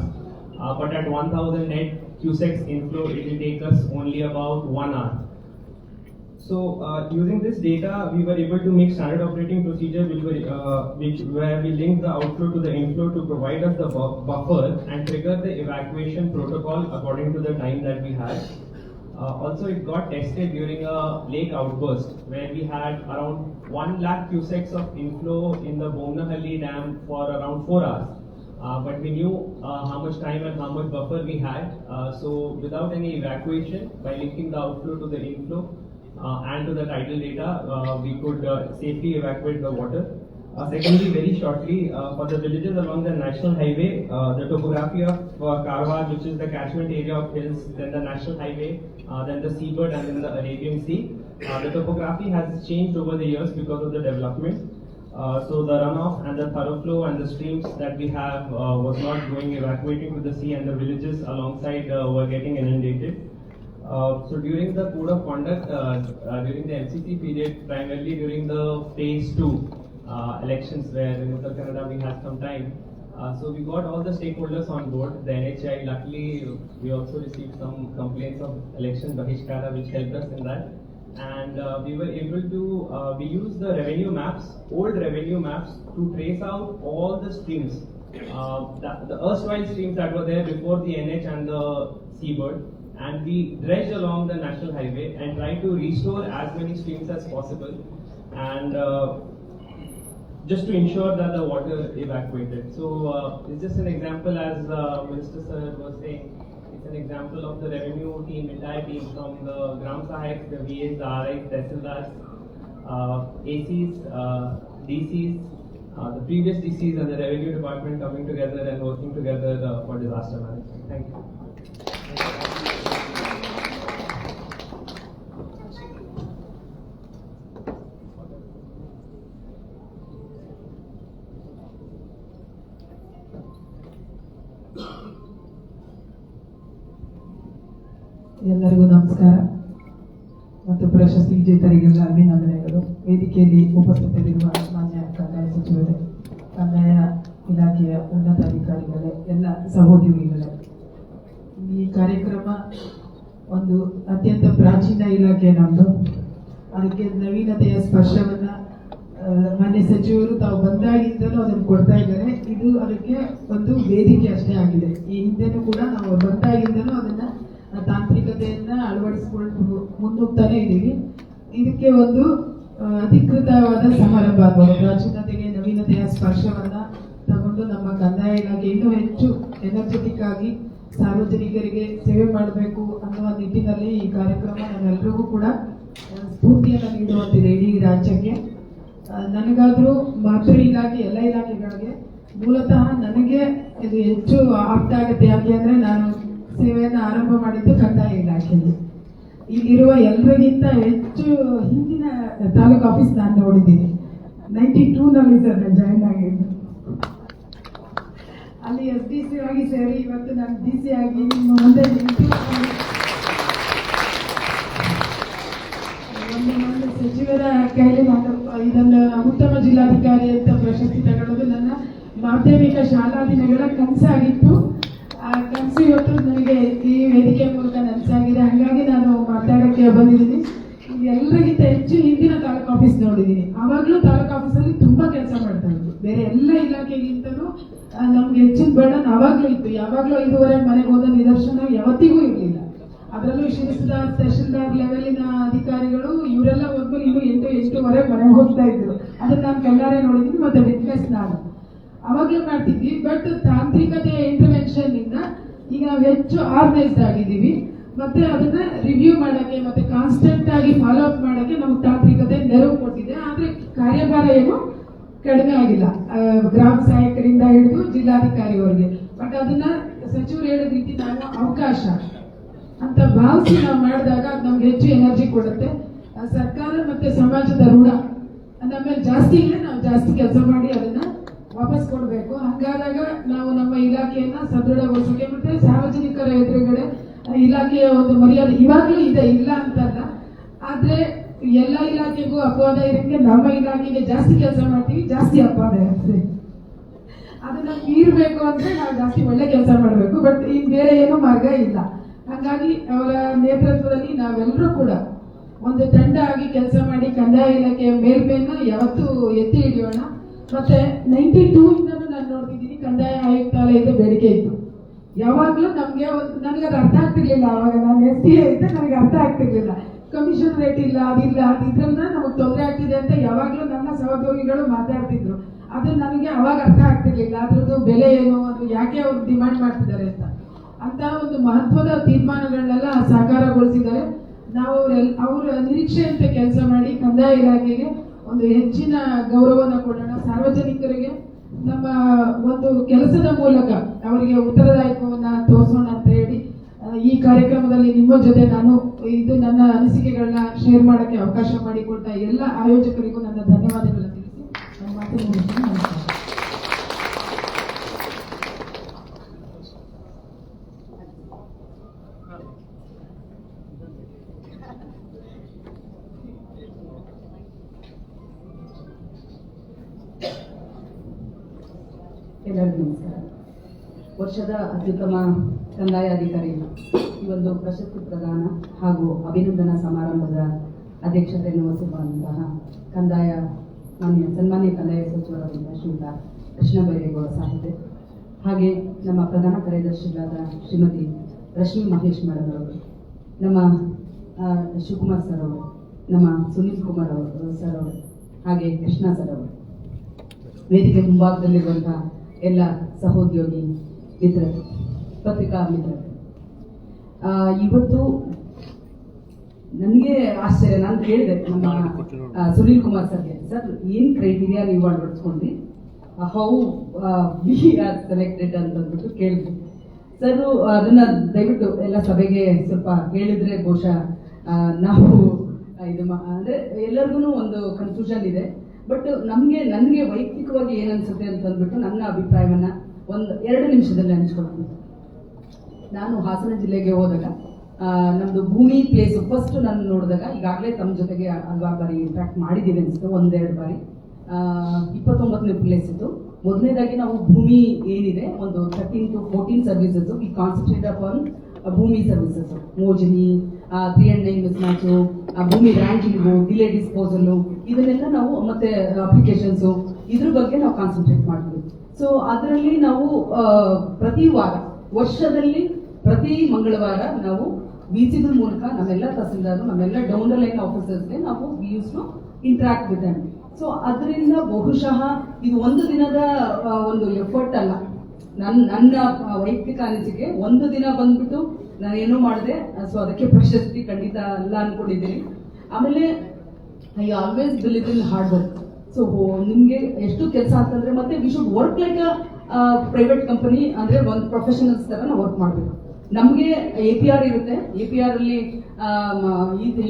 But at 1,000 net cusecs inflow, it will take us only about 1 hour. So using this data, we were able to make standard operating procedure where we linked the outflow to the inflow to provide us the buffer and trigger the evacuation protocol according to the time that we had. Also, it got tested during a lake outburst where we had around 1 lakh cusecs of inflow in the Bomnahalli Dam for around 4 hours. But we knew how much time and how much buffer we had. So without any evacuation, by linking the outflow to the inflow and to the tidal data, we could safely evacuate the water. Secondly, very shortly, for the villages along the National Highway, the topography of Karwar, which is the catchment area of hills, then the National Highway, then the seabird and then the Arabian Sea. The topography has changed over the years because of the development. So the runoff and the thorough flow and the streams that we have was not evacuating to the sea, and the villages alongside were getting inundated. So during the code of conduct, during the MCC period, primarily during the phase 2 elections where in Uttar Kannada we had some time, so we got all the stakeholders on board. The NHI, luckily, we also received some complaints of election bahishkara, which helped us in that. And we were able to, we used the revenue maps, old revenue maps, to trace out all the streams, the erstwhile streams that were there before the NH and the seabird. And we dredged along the National Highway and tried to restore as many streams as possible, and just to ensure that the water evacuated. So it's just an example, as Minister Sir was saying, it's an example of the revenue team, entire team from the Gram Sahayaks, the VAs, the RIs, Tehsildars, ACs, DCs, the previous DCs and the revenue department coming together and working together for disaster management. Thank you. ಎಲ್ಲರಿಗೂ ನಮಸ್ಕಾರ ಮತ್ತು ಪ್ರಶಸ್ತಿ ವಿಜೇತರಿಗೆಲ್ಲ ಅಭಿನಂದನೆಗಳು. ವೇದಿಕೆಯಲ್ಲಿ ಉಪಸ್ಥಿತರಿರುವ ಮಾನ್ಯ ಕಂದಾಯ ಸಚಿವರೇ, ಕಂದಾಯ ಇಲಾಖೆಯ ಉನ್ನತ ಅಧಿಕಾರಿಗಳೇ, ಎಲ್ಲ ಸಹೋದ್ಯೋಗಿಗಳೇ, ಈ ಕಾರ್ಯಕ್ರಮ ಒಂದು ಅತ್ಯಂತ ಪ್ರಾಚೀನ ಇಲಾಖೆ ನಮ್ಮದು. ಅದಕ್ಕೆ ನವೀನತೆಯ ಸ್ಪರ್ಶವನ್ನ ಮಾನ್ಯ ಸಚಿವರು ತಾವು ಬಂದಾಗಿಂದಲೂ ಅದನ್ನು ಕೊಡ್ತಾ ಇದ್ದಾರೆ. ಇದು ಅದಕ್ಕೆ ಒಂದು ವೇದಿಕೆ ಅಷ್ಟೇ ಆಗಿದೆ. ಈ ಹಿಂದೆನೂ ಕೂಡ ನಾವು ಬಂದಾಗಿಂದಲೂ ಅದನ್ನ ತಾಂತ್ರಿಕತೆಯನ್ನ ಅಳವಡಿಸಿಕೊಂಡು ಮುನ್ನುಗ್ತಾನೆ ಇದ್ದೀವಿ. ಇದಕ್ಕೆ ಒಂದು ಅಧಿಕೃತವಾದ ಸಮಾರಂಭ ಆಗಬಹುದು. ಪ್ರಾಚೀನತೆಗೆ ನವೀನತೆಯ ಸ್ಪರ್ಶವನ್ನ ತಗೊಂಡು ನಮ್ಮ ಕಂದಾಯ ಇಲಾಖೆ ಇನ್ನೂ ಹೆಚ್ಚು ಎನರ್ಜೆಟಿಕ್ ಆಗಿ ಸಾರ್ವಜನಿಕರಿಗೆ ಸೇವೆ ಮಾಡಬೇಕು ಅನ್ನುವ ನಿಟ್ಟಿನಲ್ಲಿ ಈ ಕಾರ್ಯಕ್ರಮ ನಮ್ಮೆಲ್ಲರಿಗೂ ಕೂಡ ಸ್ಫೂರ್ತಿಯನ್ನು ನೀಡುವಂತಿದೆ ಇಡೀ ರಾಜ್ಯಕ್ಕೆ. ನನಗಾದ್ರೂ ಮಾತೃ ಇಲಾಖೆ ಎಲ್ಲ ಇಲಾಖೆಗಳಿಗೆ ಮೂಲತಃ ನನಗೆ ಇದು ಹೆಚ್ಚು ಆಪ್ತ ಆಗುತ್ತೆ. ಯಾಕೆ ಅಂದ್ರೆ ನಾನು ಸೇವೆಯನ್ನು ಆರಂಭ ಮಾಡಿದ್ದು ಕಂದಾಯ ಇಲಾಖೆಯಲ್ಲಿ. ಇಲ್ಲಿರುವ ಎಲ್ಲರಿಗಿಂತ ಹೆಚ್ಚು ಹಿಂದಿನ ತಾಲೂಕು ಆಫೀಸ್ ನಾನು ನೋಡಿದ್ದೀನಿ. 92ನಲ್ಲಿ ಸರ್ ನಾನು ಜಾಯಿನ್ ಆಗಿದ್ದು. ಅಲ್ಲಿ SDC ಆಗಿ ಸೇರಿ ಇವತ್ತು ನಾನು DC ಆಗಿ ನಿಮ್ಮ ಮುಂದೆ ನಿಂತು ಒಂದು ಸಚಿವರ ಕೈಲಿ ನಾನು ಇದನ್ನು ಉತ್ತಮ ಜಿಲ್ಲಾಧಿಕಾರಿ ಅಂತ ಪ್ರಶಸ್ತಿ ತಗೊಳ್ಳೋದು ನನ್ನ ಮಾಧ್ಯಮಿಕ ಶಾಲಾ ದಿನಗಳ ಕನಸಾಗಿತ್ತು. ಆ ಕನಸು ಇವತ್ತು ನನಗೆ ಈ ವೇದಿಕೆ ಮೂಲಕ ನನಸಾಗಿದೆ. ಹಾಗಾಗಿ ನಾನು ಮಾತಾಡೋಕ್ಕೆ ಬಂದಿದ್ದೀನಿ. ಎಲ್ಲರಿಗಿಂತ ಹೆಚ್ಚು ಹಿಂದಿನ ತಾಲೂಕು ಆಫೀಸ್ ನೋಡಿದ್ದೀನಿ. ಆವಾಗಲೂ ತಾಲೂಕು ಆಫೀಸಲ್ಲಿ ತುಂಬಾ ಕೆಲಸ ಮಾಡ್ತಾ ಇದ್ರು. ಬೇರೆ ಎಲ್ಲ ಇಲಾಖೆಗಿಂತಲೂ ನಮ್ಗೆ ಹೆಚ್ಚಿನ ಬರ್ಡನ್ ಆವಾಗಲೂ ಇತ್ತು. ಯಾವಾಗಲೂ 5:30 ಮನೆಗೆ ಹೋದ ನಿದರ್ಶನ ಯಾವತ್ತಿಗೂ ಇರಲಿಲ್ಲ. ಅದರಲ್ಲೂ ಶಿರಸ್ದಾರ್ ತಹಶೀಲ್ದಾರ್ ಲೆವೆಲಿನ ಅಧಿಕಾರಿಗಳು ಇವರೆಲ್ಲ ಹೋದ್ಮೇಲೆ ಇನ್ನು 8:30 ಮನೆಗೆ ಹೋಗ್ತಾ ಇದ್ರು. ಅದನ್ನ ನಾನು ಕಣ್ಣಾರೆ ನೋಡಿದ್ದೀನಿ, ಮತ್ತೆ ವಿಟ್ನೆಸ್ ನಾನು ಅವಾಗಲೂ ಮಾಡ್ತಿದ್ವಿ. ಬಟ್ ತಾಂತ್ರಿಕತೆಯ ಇಂಟರ್ವೆನ್ಷನ್ ಇಂದ ಈಗ ನಾವು ಹೆಚ್ಚು ಆರ್ಗನೈಸ್ಡ್ ಆಗಿದ್ದೀವಿ. ಮತ್ತೆ ಅದನ್ನ ರಿವ್ಯೂ ಮಾಡಕ್ಕೆ ಮತ್ತೆ ಕಾನ್ಸ್ಟೆಂಟ್ ಆಗಿ ಫಾಲೋ ಅಪ್ ಮಾಡಕ್ಕೆ ನಮ್ಗೆ ತಾಂತ್ರಿಕತೆ ನೆರವು ಕೊಟ್ಟಿದೆ. ಆದ್ರೆ ಕಾರ್ಯಭಾರ ಏನು ಕಡಿಮೆ ಆಗಿಲ್ಲ, ಗ್ರಾಮ ಸಹಾಯಕರಿಂದ ಹಿಡಿದು ಜಿಲ್ಲಾಧಿಕಾರಿವರೆಗೆ. ಬಟ್ ಅದನ್ನ ಸಚಿವರು ಹೇಳಿದ ರೀತಿ ನಾವು ಅವಕಾಶ ಅಂತ ಭಾವಿಸಿ ನಾವು ಮಾಡಿದಾಗ ಅದು ನಮ್ಗೆ ಹೆಚ್ಚು ಎನರ್ಜಿ ಕೊಡುತ್ತೆ. ಸರ್ಕಾರ ಮತ್ತೆ ಸಮಾಜದ ಋಣ ನಮ್ಮೇಲೆ ಜಾಸ್ತಿ ಇದೆ. ನಾವು ಜಾಸ್ತಿ ಕೆಲಸ ಮಾಡಿ ಅದನ್ನ ವಾಪಸ್ ಕೊಡಬೇಕು. ಹಂಗಾದಾಗ ನಾವು ನಮ್ಮ ಇಲಾಖೆಯನ್ನ ಸದೃಢಗೊಳಿಸೋಕೆ ಮತ್ತೆ ಸಾರ್ವಜನಿಕರ ಎದುರುಗಡೆ ಇಲಾಖೆಯ ಒಂದು ಮರ್ಯಾದೆ ಇವಾಗಲೂ ಇದೆ, ಇಲ್ಲ ಅಂತಲ್ಲ. ಆದ್ರೆ ಎಲ್ಲ ಇಲಾಖೆಗೂ ಅಪವಾದ ಇರೋಕ್ಕೆ ನಮ್ಮ ಇಲಾಖೆಗೆ ಜಾಸ್ತಿ ಕೆಲಸ ಮಾಡ್ತೀವಿ, ಜಾಸ್ತಿ ಅಪವಾದ ಇರುತ್ತೆ. ಅದನ್ನ ಮೀರ್ಬೇಕು ಅಂದ್ರೆ ನಾವು ಜಾಸ್ತಿ ಒಳ್ಳೆ ಕೆಲಸ ಮಾಡಬೇಕು. ಬಟ್ ಈಗ ಬೇರೆ ಏನೂ ಮಾರ್ಗ ಇಲ್ಲ. ಹಾಗಾಗಿ ಅವರ ನೇತೃತ್ವದಲ್ಲಿ ನಾವೆಲ್ಲರೂ ಕೂಡ ಒಂದು ತಂಡ ಆಗಿ ಕೆಲಸ ಮಾಡಿ ಕಂದಾಯ ಇಲಾಖೆಯ ಮೇಲ್ಮೇನ ಯಾವತ್ತೂ ಎತ್ತಿ ಹಿಡಿಯೋಣ. ಮತ್ತೆ 92 ಇಂದನೂ ನಾನು ನೋಡ್ತಿದ್ದೀನಿ ಕಂದಾಯ ಆಯುಕ್ತಾಲಯದ ಬೇಡಿಕೆ ಇತ್ತು. ಯಾವಾಗ್ಲೂ ನನಗೆ ಅದು ಅರ್ಥ ಆಗ್ತಿರ್ಲಿಲ್ಲ. ಅವಾಗ ನಾನು SDA ಇದ್ದೆ, ನನಗೆ ಅರ್ಥ ಆಗ್ತಿರ್ಲಿಲ್ಲ. ಕಮಿಷನ್ ರೇಟ್ ಇಲ್ಲ, ಅದಿಲ್ಲ, ಅದಿದ್ರಿಂದ ನಮಗೆ ತೊಂದರೆ ಆಗ್ತಿದೆ ಅಂತ ಯಾವಾಗ್ಲೂ ನನ್ನ ಸಹೋದ್ಯೋಗಿಗಳು ಮಾತಾಡ್ತಿದ್ರು. ಅದು ನನಗೆ ಅವಾಗ ಅರ್ಥ ಆಗ್ತಿರ್ಲಿಲ್ಲ. ಅದ್ರದ್ದು ಬೆಲೆ ಏನು, ಅದು ಯಾಕೆ ಅವ್ರು ಡಿಮಾಂಡ್ ಮಾಡ್ತಿದ್ದಾರೆ ಅಂತ ಒಂದು ಮಹತ್ವದ ತೀರ್ಮಾನಗಳನ್ನೆಲ್ಲ ಸಾಕಾರಗೊಳಿಸಿದ್ದಾರೆ. ನಾವು ಅವರ ನಿರೀಕ್ಷೆಯಂತೆ ಕೆಲಸ ಮಾಡಿ ಕಂದಾಯ ಇಲಾಖೆಗೆ ಒಂದು ಹೆಚ್ಚಿನ ಗೌರವನ ಕೊಡೋಣ. ಸಾರ್ವಜನಿಕರಿಗೆ ನಮ್ಮ ಒಂದು ಕೆಲಸದ ಮೂಲಕ ಅವರಿಗೆ ಉತ್ತರದಾಯಿತ್ವವನ್ನ ತೋರಿಸೋಣ ಅಂತ ಹೇಳಿ ಈ ಕಾರ್ಯಕ್ರಮದಲ್ಲಿ ನಿಮ್ಮ ಜೊತೆ ನಾನು ಇದು ನನ್ನ ಅನಿಸಿಕೆಗಳನ್ನ ಶೇರ್ ಮಾಡೋಕ್ಕೆ ಅವಕಾಶ ಮಾಡಿಕೊಟ್ಟ ಎಲ್ಲ ಆಯೋಜಕರಿಗೂ ನನ್ನ ಧನ್ಯವಾದಗಳನ್ನು ತಿಳಿಸಿ ನನ್ನ ಮಾತನ್ನು ಮುಗಿಸ್ತೀನಿ. ನಮಸ್ಕಾರ. ಎಲ್ಲರಿಗೂ ನಮಸ್ಕಾರ. ವರ್ಷದ ಅತ್ಯುತ್ತಮ ಕಂದಾಯಾಧಿಕಾರಿ ಈ ಒಂದು ಪ್ರಶಸ್ತಿ ಪ್ರದಾನ ಹಾಗೂ ಅಭಿನಂದನಾ ಸಮಾರಂಭದ ಅಧ್ಯಕ್ಷತೆಯನ್ನು ವಹಿಸಿರುವಂತಹ ಸನ್ಮಾನ್ಯ ಕಂದಾಯ ಸಚಿವರಾದ ಶ್ರೀಯುತ ಕೃಷ್ಣ ಬೈರೇಗೌಡ ಸಾಹೇಬೆ, ಹಾಗೆ ನಮ್ಮ ಪ್ರಧಾನ ಕಾರ್ಯದರ್ಶಿಗಳಾದ ಶ್ರೀಮತಿ ರಶ್ಮಿ ಮಹೇಶ್ ಮೇಡಮ್ ಅವರು, ನಮ್ಮ ಶಿವಕುಮಾರ್ ಸರ್ ಅವರು, ನಮ್ಮ ಸುನೀಲ್ ಕುಮಾರ್ ಅವರು ಸರ್ ಅವರು, ಹಾಗೆ ಕೃಷ್ಣ ಸರ್ ಅವರು, ವೇದಿಕೆ ಮುಂಭಾಗದಲ್ಲಿರುವಂತಹ ಎಲ್ಲ ಸಹೋದ್ಯೋಗಿ ಮಿತ್ರರು, ಪತ್ರಿಕಾ ಮಿತ್ರರು, ಇವತ್ತು ನನಗೆ ಆಶ್ಚರ್ಯ. ನಾನು ಕೇಳಿದೆ ನಮ್ಮ ಸುನೀಲ್ ಕುಮಾರ್ ಸರ್ಗೆ, ಸರ್ ಏನ್ ಕ್ರೈಟೀರಿಯಾ ನೀವು ಅಳವಡಿಸ್ಕೊಂಡ್ರಿ, ಹೌ ವಿ ಆರ್ ಸೆಲೆಕ್ಟೆಡ್ ಅಂತಂದ್ಬಿಟ್ಟು ಕೇಳಿದ್ವಿ. ಸರ್ ಅದನ್ನ ದಯವಿಟ್ಟು ಎಲ್ಲ ಸಭೆಗೆ ಸ್ವಲ್ಪ ಹೇಳಿದ್ರೆ ಬಹುಶಃ ನಾವು ಇದು ಅಂದ್ರೆ ಎಲ್ಲರಿಗೂ ಒಂದು ಕನ್ಫ್ಯೂಷನ್ ಇದೆ. ಬಟ್ ನನಗೆ ವೈಯಕ್ತಿಕವಾಗಿ ಏನನ್ಸುತ್ತೆ ಅಂತಂದ್ಬಿಟ್ಟು ನನ್ನ ಅಭಿಪ್ರಾಯವನ್ನ 1-2 ನಿಮಿಷದಲ್ಲಿ ಹಂಚ್ಕೊಳ್ತೀನಿ. ನಾನು ಹಾಸನ ಜಿಲ್ಲೆಗೆ ಹೋದಾಗ ನಮ್ದು ಭೂಮಿ ಪ್ಲೇಸ್ ಫಸ್ಟ್ ನಾನು ನೋಡಿದಾಗ, ಈಗಾಗಲೇ ತಮ್ಮ ಜೊತೆಗೆ ಹಲವಾರು ಬಾರಿ ಇಂಟ್ರಾಕ್ಟ್ ಮಾಡಿದ್ದೀವಿ ಅನಿಸ್ತು, 1-2 ಬಾರಿ. 29ನೇ ಪ್ಲೇಸ್ ಇತ್ತು. ಮೊದಲನೇದಾಗಿ ನಾವು ಭೂಮಿ ಏನಿದೆ ಒಂದು 13 to 14 services we concentrate upon Bhoomi services, Mojini, 3&9 mismatch, Bhoomi ranking, delay ಡಿಸ್ಪೋಸಲ್ಲು, ಇದನ್ನೆಲ್ಲ ನಾವು ಮತ್ತೆ ಅಪ್ಲಿಕೇಶನ್ಸು ಇದ್ರ ಬಗ್ಗೆ ನಾವು ಕಾನ್ಸಂಟ್ರೇಟ್ ಮಾಡ್ತೀವಿ. ಸೊ ಅದರಲ್ಲಿ ನಾವು ಪ್ರತಿ ವಾರ, ವರ್ಷದಲ್ಲಿ ಪ್ರತಿ ಮಂಗಳವಾರ ನಾವು ವಿಸಿಬಲ್ ಮೂಲಕ ನಮ್ಮೆಲ್ಲ ತಹಸೀಲ್ದಾರ್, ನಮ್ಮೆಲ್ಲ ಡೌನ್ ಲೈನ್ ಆಫೀಸರ್ಸ್ಗೆ ನಾವು use to interact with them. So ಅದರಿಂದ ಬಹುಶಃ ಇದು ಒಂದು ದಿನದ ಒಂದು ಎಫರ್ಟ್ ಅಲ್ಲ. ನನ್ನ ವೈಯಕ್ತಿಕ ಅನಿಸಿಕೆ, ಒಂದು ದಿನ ಬಂದ್ಬಿಟ್ಟು ನಾನೇನೋ ಮಾಡಿದೆ, ಸೊ ಅದಕ್ಕೆ ಪ್ರಶಸ್ತಿ ಖಂಡಿತ ಅಲ್ಲ ಅನ್ಕೊಂಡಿದ್ದೀನಿ. ಆಮೇಲೆ I always believe in hard work. So ನಿಮ್ಗೆ ಎಷ್ಟು ಕೆಲಸ ಅಂತಂದ್ರೆ, ಮತ್ತೆ we should work like a private company, ಅಂದ್ರೆ ಒಂದು ಪ್ರೊಫೆಷನಲ್ಸ್ ತರ ನಾವು ವರ್ಕ್ ಮಾಡಬೇಕು. ನಮಗೆ APR ಇರುತ್ತೆ, APR ಅಲ್ಲಿ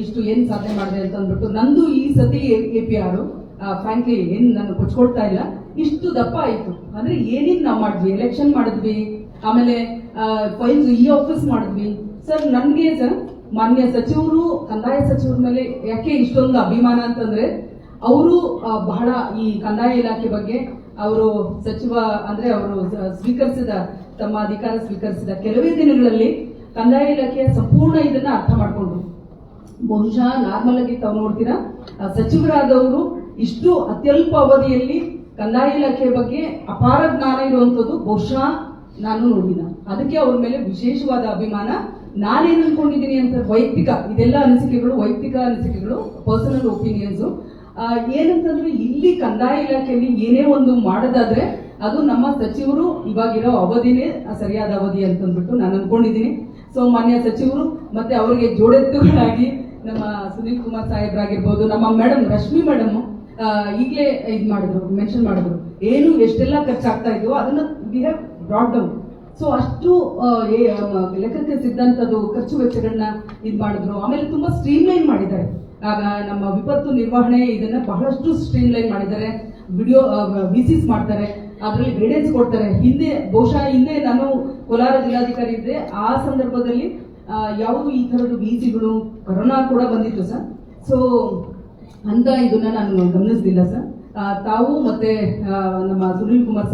ಇಷ್ಟು ಏನ್ ಸಾಧನೆ ಮಾಡಿದೆ ಅಂತ ಅಂದ್ಬಿಟ್ಟು, ನಂದು ಈ ಸತಿ APR ಫ್ರಾಂಕ್ಲಿ ಏನ್ ನಾನು ಕೊಚ್ಕೊಳ್ತಾ ಇಲ್ಲ, ಇಷ್ಟು ದಪ್ಪ ಆಯ್ತು. ಅಂದ್ರೆ ಏನೇನ್ ನಾವು ಮಾಡಿದ್ವಿ, ಎಲೆಕ್ಷನ್ ಮಾಡಿದ್ವಿ, ಆಮೇಲೆ ಫೈಲ್ಸ್ ಆಫೀಸ್ ಮಾಡಿದ್ವಿ ಸರ್. ನನ್ಗೆ ಸರ್ ಮಾನ್ಯ ಸಚಿವರು, ಕಂದಾಯ ಸಚಿವರ ಮೇಲೆ ಯಾಕೆ ಇಷ್ಟೊಂದು ಅಭಿಮಾನ ಅಂತಂದ್ರೆ, ಅವರು ಬಹಳ ಈ ಕಂದಾಯ ಇಲಾಖೆ ಬಗ್ಗೆ ಅವರು ಸಚಿವ ಅಂದ್ರೆ ಅವರು ತಮ್ಮ ಅಧಿಕಾರ ಸ್ವೀಕರಿಸಿದ ಕೆಲವೇ ದಿನಗಳಲ್ಲಿ ಕಂದಾಯ ಇಲಾಖೆಯ ಸಂಪೂರ್ಣ ಇದನ್ನ ಅರ್ಥ ಮಾಡ್ಕೊಂಡ್ರು. ಬಹುಶಃ ನಾರ್ಮಲ್ ಆಗಿ ತಾವು ನೋಡ್ತೀರಾ, ಸಚಿವರಾದವರು ಇಷ್ಟು ಅತ್ಯಲ್ಪ ಅವಧಿಯಲ್ಲಿ ಕಂದಾಯ ಇಲಾಖೆಯ ಬಗ್ಗೆ ಅಪಾರ ಜ್ಞಾನ ಇರುವಂತದ್ದು ಬಹುಶಃ ನಾನು ನೋಡಿಲ್ಲ. ಅದಕ್ಕೆ ಅವ್ರ ಮೇಲೆ ವಿಶೇಷವಾದ ಅಭಿಮಾನ. ನಾನೇನ್ ಅನ್ಕೊಂಡಿದ್ದೀನಿ ಅಂತ ವೈಯಕ್ತಿಕ, ಇದೆಲ್ಲ ಅನಿಸಿಕೆಗಳು ವೈಯಕ್ತಿಕ ಅನಿಸಿಕೆಗಳು, ಪರ್ಸನಲ್ ಒಪಿನಿಯನ್ಸ್. ಏನಂತಂದ್ರೆ ಇಲ್ಲಿ ಕಂದಾಯ ಇಲಾಖೆಯಲ್ಲಿ ಏನೇ ಒಂದು ಮಾಡೋದಾದ್ರೆ ಅದು ನಮ್ಮ ಸಚಿವರು ಇವಾಗಿರೋ ಅವಧಿನೇ ಸರಿಯಾದ ಅವಧಿ ಅಂತಂದ್ಬಿಟ್ಟು ನಾನು ಅನ್ಕೊಂಡಿದ್ದೀನಿ. ಸೊ ಮಾನ್ಯ ಸಚಿವರು ಮತ್ತೆ ಅವರಿಗೆ ಜೋಡೆತ್ತುಗಳಾಗಿ ನಮ್ಮ ಸುನೀಲ್ ಕುಮಾರ್ ಸಾಹೇಬ್ರಾಗಿರ್ಬೋದು, ನಮ್ಮ ಮೇಡಮ್ ರಶ್ಮಿ ಮೇಡಮ್ ಈಗಲೇ ಇದು ಮಾಡಿದ್ರು, ಮೆನ್ಷನ್ ಮಾಡಿದ್ರು ಏನು ಎಷ್ಟೆಲ್ಲ ಖರ್ಚಾಗ್ತಾ ಇದ್ವು ಅದನ್ನ we have brought down. So ಅಷ್ಟು ಲೆಕ್ಕಕ್ಕೆ ಸಿದ್ದಂಥದ್ದು ಖರ್ಚು ವೆಚ್ಚಗಳನ್ನ ಇದು ಮಾಡಿದ್ರು. ಆಮೇಲೆ ತುಂಬಾ ಸ್ಟ್ರೀಮ್ಲೈನ್ ಮಾಡಿದ್ದಾರೆ. ಆಗ ನಮ್ಮ ವಿಪತ್ತು ನಿರ್ವಹಣೆ ಇದನ್ನ ಬಹಳಷ್ಟು ಸ್ಟ್ರೀಮ್ಲೈನ್ ಮಾಡಿದ್ದಾರೆ. ವಿಡಿಯೋ ವಿಸಿಸ್ ಮಾಡ್ತಾರೆ, ಅದರಲ್ಲಿ ಗೈಡೆನ್ಸ್ ಕೊಡ್ತಾರೆ. ಬಹುಶಃ ಹಿಂದೆ ನಾನು ಕೋಲಾರ ಜಿಲ್ಲಾಧಿಕಾರಿ ಇದ್ದೆ, ಆ ಸಂದರ್ಭದಲ್ಲಿ ಯಾವುದು ಈ ತರದ ವಿಸಿಗಳು, ಕೊರೋನಾ ಕೂಡ ಬಂದಿತ್ತು ಸರ್. ಸೊ ಅಂತ ಇದನ್ನ ನಾನು ಗಮನಿಸಲಿಲ್ಲ ಸರ್. ತಾವು ಮತ್ತೆ ನಮ್ಮ ಸುನೀಲ್ ಕುಮಾರ್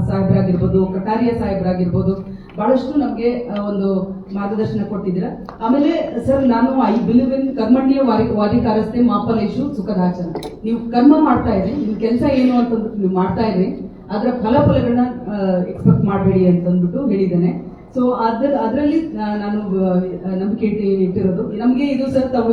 ಸಾಹೇಬ್ರಾಗಿರ್ಬೋದು, ಕಟಾರಿಯಾ ಸಾಹೇಬ್ರಾಗಿರ್ಬೋದು ಬಹಳಷ್ಟು ನಮಗೆ ಒಂದು ಮಾರ್ಗದರ್ಶನ ಕೊಟ್ಟಿದ್ದೀರಾ. ಆಮೇಲೆ ಸರ್ ನಾನು ಐ ಬಿಲೀವ್ ಇನ್ ಕರ್ಮಣ್ಯ ವಾರಿಕಾರಸ್ತೆ ಮಾಫಲೇಶು ಸುಖದಾಚನ. ನೀವು ಕರ್ಮ ಮಾಡ್ತಾ ಇದ್ರಿ, ನಿಮ್ ಕೆಲಸ ಏನು ಅಂತಂದ್ಬಿಟ್ಟು ನೀವು ಮಾಡ್ತಾ ಇದ್ರಿ, ಅದರ ಫಲಗಳನ್ನ ಎಕ್ಸ್ಪೆಕ್ಟ್ ಮಾಡಬೇಡಿ ಅಂತಂದ್ಬಿಟ್ಟು ಹೇಳಿದ್ದೇನೆ. ಸೊ ಅದರಲ್ಲಿ ನಾನು ನಂಬಿಕೆ ಇಟ್ಟಿರೋದು. ನಮಗೆ ಇದು ಸರ್ ತಾವು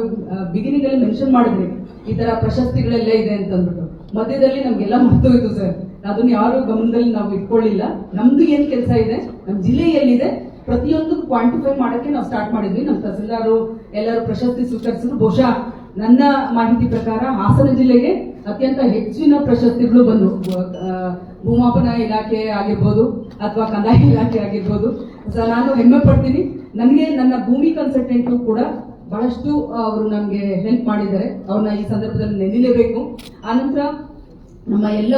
ಬಿಗಿನಿಂಗ್ ಅಲ್ಲಿ ಮೆನ್ಷನ್ ಮಾಡಿದ್ರಿ ಈ ತರ ಪ್ರಶಸ್ತಿಗಳೆಲ್ಲ ಇದೆ ಅಂತಂದ್ಬಿಟ್ಟು, ಮಧ್ಯದಲ್ಲಿ ನಮ್ಗೆಲ್ಲ ಮರ್ತೋಯ್ತು ಸರ್. ಅದನ್ನ ಯಾರು ಗಮನದಲ್ಲಿ ನಾವು ಇಟ್ಕೊಳ್ಳಿಲ್ಲ. ನಮ್ದು ಏನ್ ಕೆಲಸ ಇದೆ, ನಮ್ ಜಿಲ್ಲೆ ಎಲ್ಲಿದೆ ಪ್ರತಿಯೊಂದು ಕ್ವಾಂಟಿಫೈ ಮಾಡಕ್ಕೆ ನಾವು ಸ್ಟಾರ್ಟ್ ಮಾಡಿದ್ವಿ. ನಮ್ಮ ತಹಸೀಲ್ದಾರು ಎಲ್ಲರೂ ಪ್ರಶಸ್ತಿ ಸ್ವೀಕರಿಸಿದ್ರು. ಬಹುಶಃ ನನ್ನ ಮಾಹಿತಿ ಪ್ರಕಾರ ಹಾಸನ ಜಿಲ್ಲೆಗೆ ಅತ್ಯಂತ ಹೆಚ್ಚಿನ ಪ್ರಶಸ್ತಿಗಳು ಬಂದು, ಭೂಮಾಪನ ಇಲಾಖೆ ಆಗಿರ್ಬೋದು ಅಥವಾ ಕಂದಾಯ ಇಲಾಖೆ ಆಗಿರ್ಬೋದು. ನಾನು ಹೆಮ್ಮೆ ಪಡ್ತೀನಿ. ನನಗೆ ನನ್ನ ಭೂಮಿ ಕನ್ಸಲ್ಟೆಂಟು ಕೂಡ ಬಹಳಷ್ಟು ಅವರು ನಮಗೆ ಹೆಲ್ಪ್ ಮಾಡಿದ್ದಾರೆ. ಅವ್ರನ್ನ ಈ ಸಂದರ್ಭದಲ್ಲಿ ನೆನಲೇಬೇಕು. ಆನಂತರ ನಮ್ಮ ಎಲ್ಲ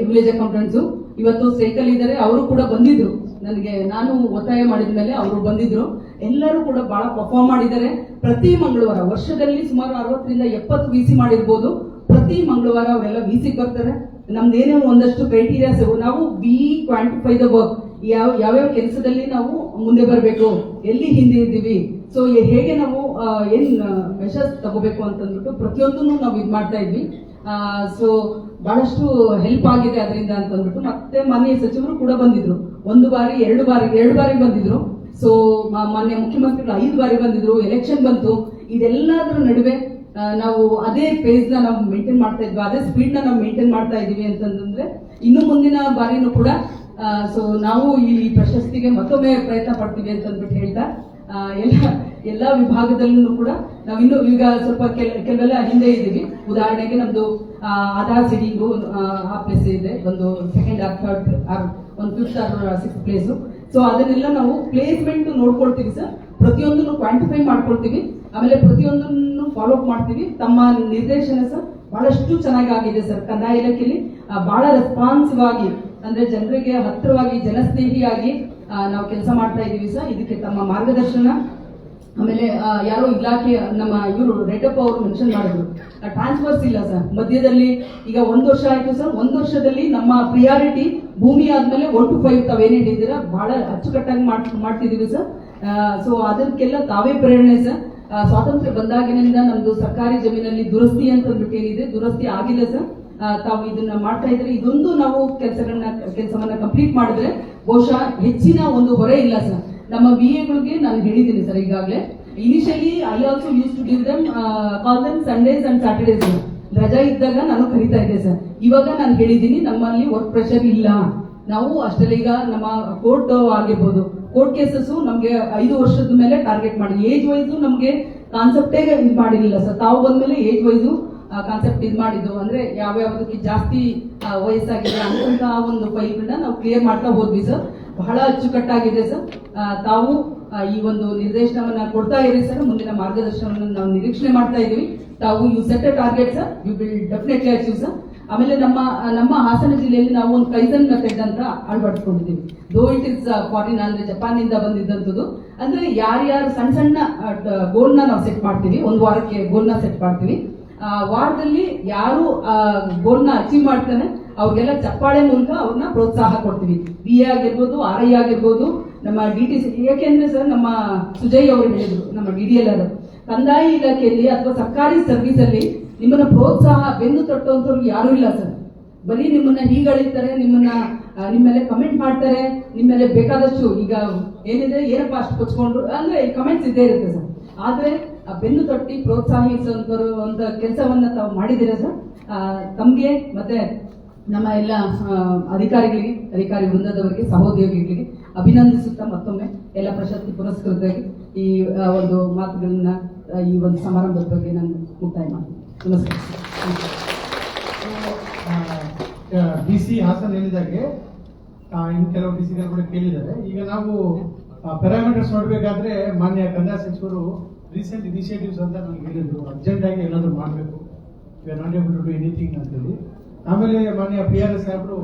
ವಿಲೇಜ್ ಅಕೌಂಟೆಂಟ್ಸು ಇವತ್ತು ಸ್ಟ್ರೈಕಲ್ಲಿ ಇದ್ದಾರೆ. ಅವರು ಕೂಡ ಬಂದಿದ್ರು, ನನಗೆ ನಾನು ಒತ್ತಾಯ ಮಾಡಿದ ಮೇಲೆ ಅವರು ಬಂದಿದ್ರು. ಎಲ್ಲರೂ ಕೂಡ ಬಹಳ ಪರ್ಫಾರ್ಮ್ ಮಾಡಿದ್ದಾರೆ. ಪ್ರತಿ ಮಂಗಳವಾರ ವರ್ಷದಲ್ಲಿ ಸುಮಾರು 60ರಿಂದ 70 ವಿಸಿ ಮಾಡಿರ್ಬೋದು. ಪ್ರತಿ ಮಂಗಳವಾರ ಅವರೆಲ್ಲ ವಿಸಿಗೆ ಬರ್ತಾರೆ. ನಮ್ದೇನೇ ಒಂದಷ್ಟು ಕ್ರೈಟೀರಿಯಾಸ್, ನಾವು ಕ್ವಾಂಟಿಫೈ ದ ವರ್ಕ್, ಯಾವ್ಯಾವ ಕೆಲಸದಲ್ಲಿ ನಾವು ಮುಂದೆ ಬರಬೇಕು, ಎಲ್ಲಿ ಹಿಂದೆ ಇದ್ದೀವಿ, ಸೊ ಹೇಗೆ ನಾವು ಏನ್ ಮೆಷರ್ಸ್ ತಗೋಬೇಕು ಅಂತಂದ್ಬಿಟ್ಟು ಪ್ರತಿಯೊಂದನ್ನು ನಾವು ಇದು ಮಾಡ್ತಾ ಇದ್ವಿ. ಸೊ ಬಹಳಷ್ಟು ಹೆಲ್ಪ್ ಆಗಿದೆ ಅದರಿಂದ ಅಂತಂದ್ಬಿಟ್ಟು. ಮತ್ತೆ ಮಾನ್ಯ ಸಚಿವರು ಕೂಡ ಬಂದಿದ್ರು, 1 ಬಾರಿ 2 ಬಾರಿ ಬಂದಿದ್ರು. ಸೊ ಮಾನ್ಯ ಮುಖ್ಯಮಂತ್ರಿಗಳು 5 ಬಾರಿ ಬಂದಿದ್ರು. ಎಲೆಕ್ಷನ್ ಬಂತು. ಇದೆಲ್ಲದರ ನಡುವೆ ನಾವು ಅದೇ ಪೇಸ್ ನ ನಾವು ಮೇಂಟೈನ್ ಮಾಡ್ತಾ ಇದ್ವಿ, ಅದೇ ಸ್ಪೀಡ್ ನ ನಾವು ಮೇಂಟೈನ್ ಮಾಡ್ತಾ ಇದೀವಿ ಅಂತಂದ್ರೆ ಇನ್ನು ಮುಂದಿನ ಬಾರಿನೂ ಕೂಡ ಸೊ ನಾವು ಈ ಪ್ರಶಸ್ತಿಗೆ ಮತ್ತೊಮ್ಮೆ ಪ್ರಯತ್ನ ಪಡ್ತೀವಿ ಅಂತಂದ್ಬಿಟ್ಟು ಹೇಳ್ತಾ, ಎಲ್ಲ ವಿಭಾಗದಲ್ಲೂ ಕೂಡ ನಾವು ಇನ್ನು ಈಗ ಸ್ವಲ್ಪ ಕೆಲವೆಲ್ಲ ಹಿಂದೆ ಇದ್ದೀವಿ. ಉದಾಹರಣೆಗೆ ನಮ್ದು ಆಧಾರ್ ಸೀಡಿಂಗು ಆ ಪ್ಲೇಸ್ ಇದೆ, ಒಂದು 2nd or 3rd or 5th or 6th place. So ಅದನ್ನೆಲ್ಲ ನಾವು ಪ್ಲೇಸ್ಮೆಂಟ್ ನೋಡ್ಕೊಳ್ತೀವಿ ಸರ್. ಪ್ರತಿಯೊಂದನ್ನು ಕ್ವಾಂಟಿಫೈ ಮಾಡ್ಕೊಳ್ತೀವಿ, ಆಮೇಲೆ ಪ್ರತಿಯೊಂದನ್ನು ಫಾಲೋ ಅಪ್ ಮಾಡ್ತೀವಿ. ತಮ್ಮ ನಿರ್ದೇಶನ ಸರ್ ಬಹಳಷ್ಟು ಚೆನ್ನಾಗಿ ಆಗಿದೆ ಸರ್. ಕಂದಾಯ ಇಲಾಖೆಯಲ್ಲಿ ಬಹಳ ರೆಸ್ಪಾನ್ಸಿವ್ ಆಗಿ, ಅಂದ್ರೆ ಜನರಿಗೆ ಹತ್ತಿರವಾಗಿ, ಜನಸ್ನೇಹಿಯಾಗಿ ನಾವು ಕೆಲಸ ಮಾಡ್ತಾ ಇದೀವಿ ಸರ್. ಇದಕ್ಕೆ ತಮ್ಮ ಮಾರ್ಗದರ್ಶನ, ಆಮೇಲೆ ಯಾರೋ ಇಲಾಖೆ ನಮ್ಮ ಇವರು ರೆಡ್ಡಪ್ಪ ಅವರು ಮೆನ್ಷನ್ ಮಾಡಿದ್ರು, ಟ್ರಾನ್ಸ್ಫರ್ಸ್ ಇಲ್ಲ ಸರ್ ಮಧ್ಯದಲ್ಲಿ. ಈಗ 1 ವರ್ಷ ಆಯ್ತು ಸರ್. 1 ವರ್ಷದಲ್ಲಿ ನಮ್ಮ ಪ್ರಿಯಾರಿಟಿ ಭೂಮಿ ಆದ್ಮೇಲೆ 1 to 5 ತಾವೇನ್ ಹೇಳಿದ್ದೀರಾ ಬಹಳ ಅಚ್ಚುಕಟ್ಟಾಗಿ ಮಾಡ್ತಿದೀವಿ ಸರ್. ಸೊ ಅದಕ್ಕೆಲ್ಲ ತಾವೇ ಪ್ರೇರಣೆ ಸರ್. ಸ್ವಾತಂತ್ರ್ಯ ಬಂದಾಗಿನಿಂದ ನಮ್ದು ಸರ್ಕಾರಿ ಜಮೀನಲ್ಲಿ ದುರಸ್ತಿ ಅಂತಂದ್ಬಿಟ್ಟು ಏನಿದೆ, ದುರಸ್ತಿ ಆಗಿಲ್ಲ ಸರ್. ತಾವು ಇದನ್ನ ಮಾಡ್ತಾ ಇದ್ರೆ ಇದೊಂದು ನಾವು ಕೆಲಸವನ್ನ ಕಂಪ್ಲೀಟ್ ಮಾಡಿದ್ರೆ ಬಹುಶಃ ಹೆಚ್ಚಿನ ಒಂದು ಹೊರೆ ಇಲ್ಲ ಸರ್. ನಮ್ಮ ವಿಎಗಳಿಗೆ ನಾನು ಹೇಳಿದ್ದೀನಿ ಸರ್ ಈಗಾಗಲೇ. Initially I also use to give them call them Sundays and Saturdays. ರಜಾ ಇದ್ದಾಗ ನಾನು ಕರೀತಾ ಇದ್ದೆ ಸರ್. ಇವಾಗ ನಾನು ಹೇಳಿದ್ದೀನಿ ನಮ್ಮಲ್ಲಿ ವರ್ಕ್ ಪ್ರೆಷರ್ ಇಲ್ಲ. ನಾವು ಅಷ್ಟೆಲ್ಲ ಈಗ ನಮ್ಮ ಕೋರ್ಟ್ ಆಗಿರ್ಬೋದು, ಕೋರ್ಟ್ ಕೇಸಸ್ ನಮ್ಗೆ 5 ವರ್ಷದ ಮೇಲೆ ಟಾರ್ಗೆಟ್ ಮಾಡಿ, ಏಜ್ ವೈಸು ನಮ್ಗೆ ಕಾನ್ಸೆಪ್ಟೇ ಇದು ಮಾಡಿರಲಿಲ್ಲ ಸರ್. ತಾವು ಬಂದ್ಮೇಲೆ ಏಜ್ ವೈಸು ಕಾನ್ಸೆಪ್ಟ್ ಇದು ಮಾಡಿದ್ದು, ಅಂದ್ರೆ ಯಾವ್ಯಾವುದಕ್ಕೆ ಜಾಸ್ತಿ ವಯಸ್ಸಾಗಿದೆ ಅಂತ ಒಂದು ಫೈಲ್ಗಳನ್ನ ನಾವು ಕ್ಲಿಯರ್ ಮಾಡ್ತಾ ಹೋದ್ವಿ ಸರ್. ಬಹಳ ಅಚ್ಚುಕಟ್ಟಾಗಿದೆ ಸರ್. ತಾವು ಈ ಒಂದು ನಿರ್ದೇಶನವನ್ನ ಕೊಡ್ತಾ ಇರಿ ಸರ್. ಮುಂದಿನ ಮಾರ್ಗದರ್ಶನವನ್ನು ನಾವು ನಿರೀಕ್ಷಣೆ ಮಾಡ್ತಾ ಇದೀವಿ. ತಾವು you set a target sir, you will definitely achieve sir. ಆಮೇಲೆ ನಮ್ಮ ಹಾಸನ ಜಿಲ್ಲೆಯಲ್ಲಿ ನಾವು ಒಂದು ಕೈಸನ್ ಮೆಥಡ್ ಅಂತ ಅಳವಡಿಸ್ಕೊಂಡಿದ್ದೀವಿ. ದೋ ಇಟ್ ಇಸ್ ಫಾರಿನ್ ಅಂದ್ರೆ ಜಪಾನ್ ಇಂದ ಬಂದಿದ್ದಂಥದ್ದು. ಅಂದ್ರೆ ಯಾರ್ಯಾರು ಸಣ್ಣ ಸಣ್ಣ ಗೋಲ್ನ ನಾವು ಸೆಟ್ ಮಾಡ್ತೀವಿ, ಒಂದು ವಾರಕ್ಕೆ ಗೋಲ್ನ ಸೆಟ್ ಮಾಡ್ತೀವಿ. ವಾರದಲ್ಲಿ ಯಾರು ಗೋಲ್ನ ಅಚೀವ್ ಮಾಡ್ತಾನೆ ಅವ್ರಿಗೆಲ್ಲ ಚಪ್ಪಾಳೆ ಮೂಲಕ ಅವ್ರನ್ನ ಪ್ರೋತ್ಸಾಹ ಕೊಡ್ತೀವಿ. BA ಆಗಿರ್ಬೋದು, RI ಆಗಿರ್ಬೋದು, ನಮ್ಮ DTC. ಏಕೆಂದ್ರೆ ಸರ್ ನಮ್ಮ ಸುಜಯ್ ಅವರು ಹೇಳಿದ್ರು, ನಮ್ಮ DDLR ಕಂದಾಯ ಇಲಾಖೆಯಲ್ಲಿ ಅಥವಾ ಸರ್ಕಾರಿ ಸರ್ವಿಸ್ ಅಲ್ಲಿ ನಿಮ್ಮನ್ನ ಪ್ರೋತ್ಸಾಹ ಬೆನ್ನು ತಟ್ಟುವಂತವ್ರಿಗೆ ಯಾರು ಇಲ್ಲ ಸರ್. ಬರೀ ನಿಮ್ಮನ್ನ ಹೀಗಳಿರ್ತಾರೆ, ನಿಮ್ಮ ಮೇಲೆ ಕಮೆಂಟ್ ಮಾಡ್ತಾರೆ, ನಿಮ್ಮ ಮೇಲೆ ಬೇಕಾದಷ್ಟು ಈಗ ಏನಿದೆ ಏನಪ್ಪ ಅಷ್ಟು ಕೊಚ್ಕೊಂಡ್ರು ಅಂದ್ರೆ ಕಮೆಂಟ್ಸ್ ಇದ್ದೇ ಇರುತ್ತೆ ಸರ್. ಆದ್ರೆ ಬೆನ್ನು ತಟ್ಟಿ ಪ್ರೋತ್ಸಾಹಿಸುವಂತರು ಒಂದು ಕೆಲಸವನ್ನ ತಾವು ಮಾಡಿದ್ದೀರಾ ಸರ್. ತಮ್ಗೆ ಮತ್ತೆ ನಮ್ಮ ಎಲ್ಲ ಅಧಿಕಾರಿ ವೃಂದದವರಿಗೆ, ಸಹೋದ್ಯೋಗಿಗಳಿಗೆ ಅಭಿನಂದಿಸುತ್ತಾ ಮತ್ತೊಮ್ಮೆ ಎಲ್ಲ ಪ್ರಶಸ್ತಿ ಪುರಸ್ಕೃತರಿಗೆ ಈ ಒಂದು ಮಾತುಗಳನ್ನ ಈ ಒಂದು ಸಮಾರಂಭದ ಬಗ್ಗೆ ನಾನು ಮುಕ್ತಾಯ ಮಾಡ್ತೀನಿ. ನಮಸ್ಕಾರ. DC ಹಾಸನ್ ಹೇಳಿದಾಗೆ ಇನ್ನು ಕೆಲವು DCಗಳು ಕೂಡ ಕೇಳಿದ್ದಾರೆ. ಈಗ ನಾವು ಪ್ಯಾರಾಮೀಟರ್ಸ್ ನೋಡಬೇಕಾದ್ರೆ ಮಾನ್ಯ ಕಂದಾಯ ಸಚಿವರು ರೀಸೆಂಟ್ ಇನಿಷಿಯೇಟಿವ್ಸ್ ಅಂತ ನಮ್ಗೆ ಹೇಳಿದ್ರು, ಅರ್ಜೆಂಟ್ ಆಗಿ ಏನಾದರೂ ಮಾಡಬೇಕು, we are not able to do anything ಅಂತೇಳಿ. ಆಮೇಲೆ ಮಾನ್ಯ PRS ಸಾಹೇಬರು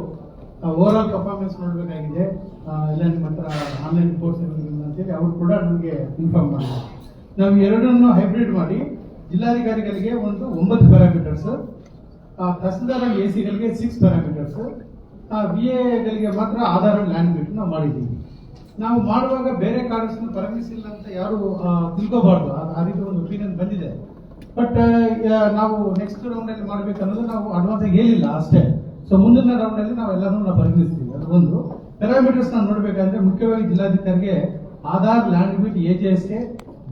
ಓವರ್ ಆಲ್ ಪರ್ಫಾರ್ಮೆನ್ಸ್ ನೋಡಬೇಕಾಗಿದೆ, ಎಲ್ಲ ನಿಮ್ಮ ಹತ್ರ ಆನ್ಲೈನ್ ಕೋರ್ಸ್ ಅಂತೇಳಿ ಅವರು ಕೂಡ ನಮಗೆ ಇನ್ಫಾರ್ಮ್ ಮಾಡಿದ್ರು. ನಾವು ಎರಡನ್ನು ಹೈಬ್ರಿಡ್ ಮಾಡಿ ಜಿಲ್ಲಾಧಿಕಾರಿಗಳಿಗೆ ಒಂದು 9 ಪ್ಯಾರಾಮೀಟರ್ಸ್, ತಹಸೀಲ್ದಾರ್ AC-ಗಳಿಗೆ 6 ಪ್ಯಾರಾಮೀಟರ್ಸ್, VA-ಗಳಿಗೆ ಮಾತ್ರ ಆಧಾರ ಲ್ಯಾಂಡ್ ಬಿಟ್ಟು ನಾವು ಮಾಡಿದ್ದೀವಿ. ನಾವು ಮಾಡುವಾಗ ಬೇರೆ ಕಾರ್ಡ್ಸ್ನ ಪರಿಗಣಿಸಿಲ್ಲ ಅಂತ ಯಾರು ತಿಳ್ಕೋಬಾರ್ದು, ಆ ರೀತಿ ಒಂದು ಒಪಿನಿಯನ್ ಬಂದಿದೆ. ಬಟ್ ನಾವು ನೆಕ್ಸ್ಟ್ ರೌಂಡ್ ಅಲ್ಲಿ ಮಾಡ್ಬೇಕು ಅನ್ನೋದು ನಾವು ಅಡ್ವಾನ್ಸ್ ಆಗಿ ಹೇಳಿಲ್ಲ ಅಷ್ಟೇ. ಸೊ ಮುಂದಿನ ರೌಂಡ್ ಅಲ್ಲಿ ನಾವೆಲ್ಲರೂ ನಾವು ಪರಿಗಣಿಸ್ತೀವಿ. ಅದು ಒಂದು ಪ್ಯಾರಾಮೀಟರ್ಸ್ ನಾವು ನೋಡ್ಬೇಕಂದ್ರೆ ಮುಖ್ಯವಾಗಿ ಜಿಲ್ಲಾಧಿಕಾರಿಗೆ ಆಧಾರ್, ಲ್ಯಾಂಡ್ ಬಿಟ್, AJSK,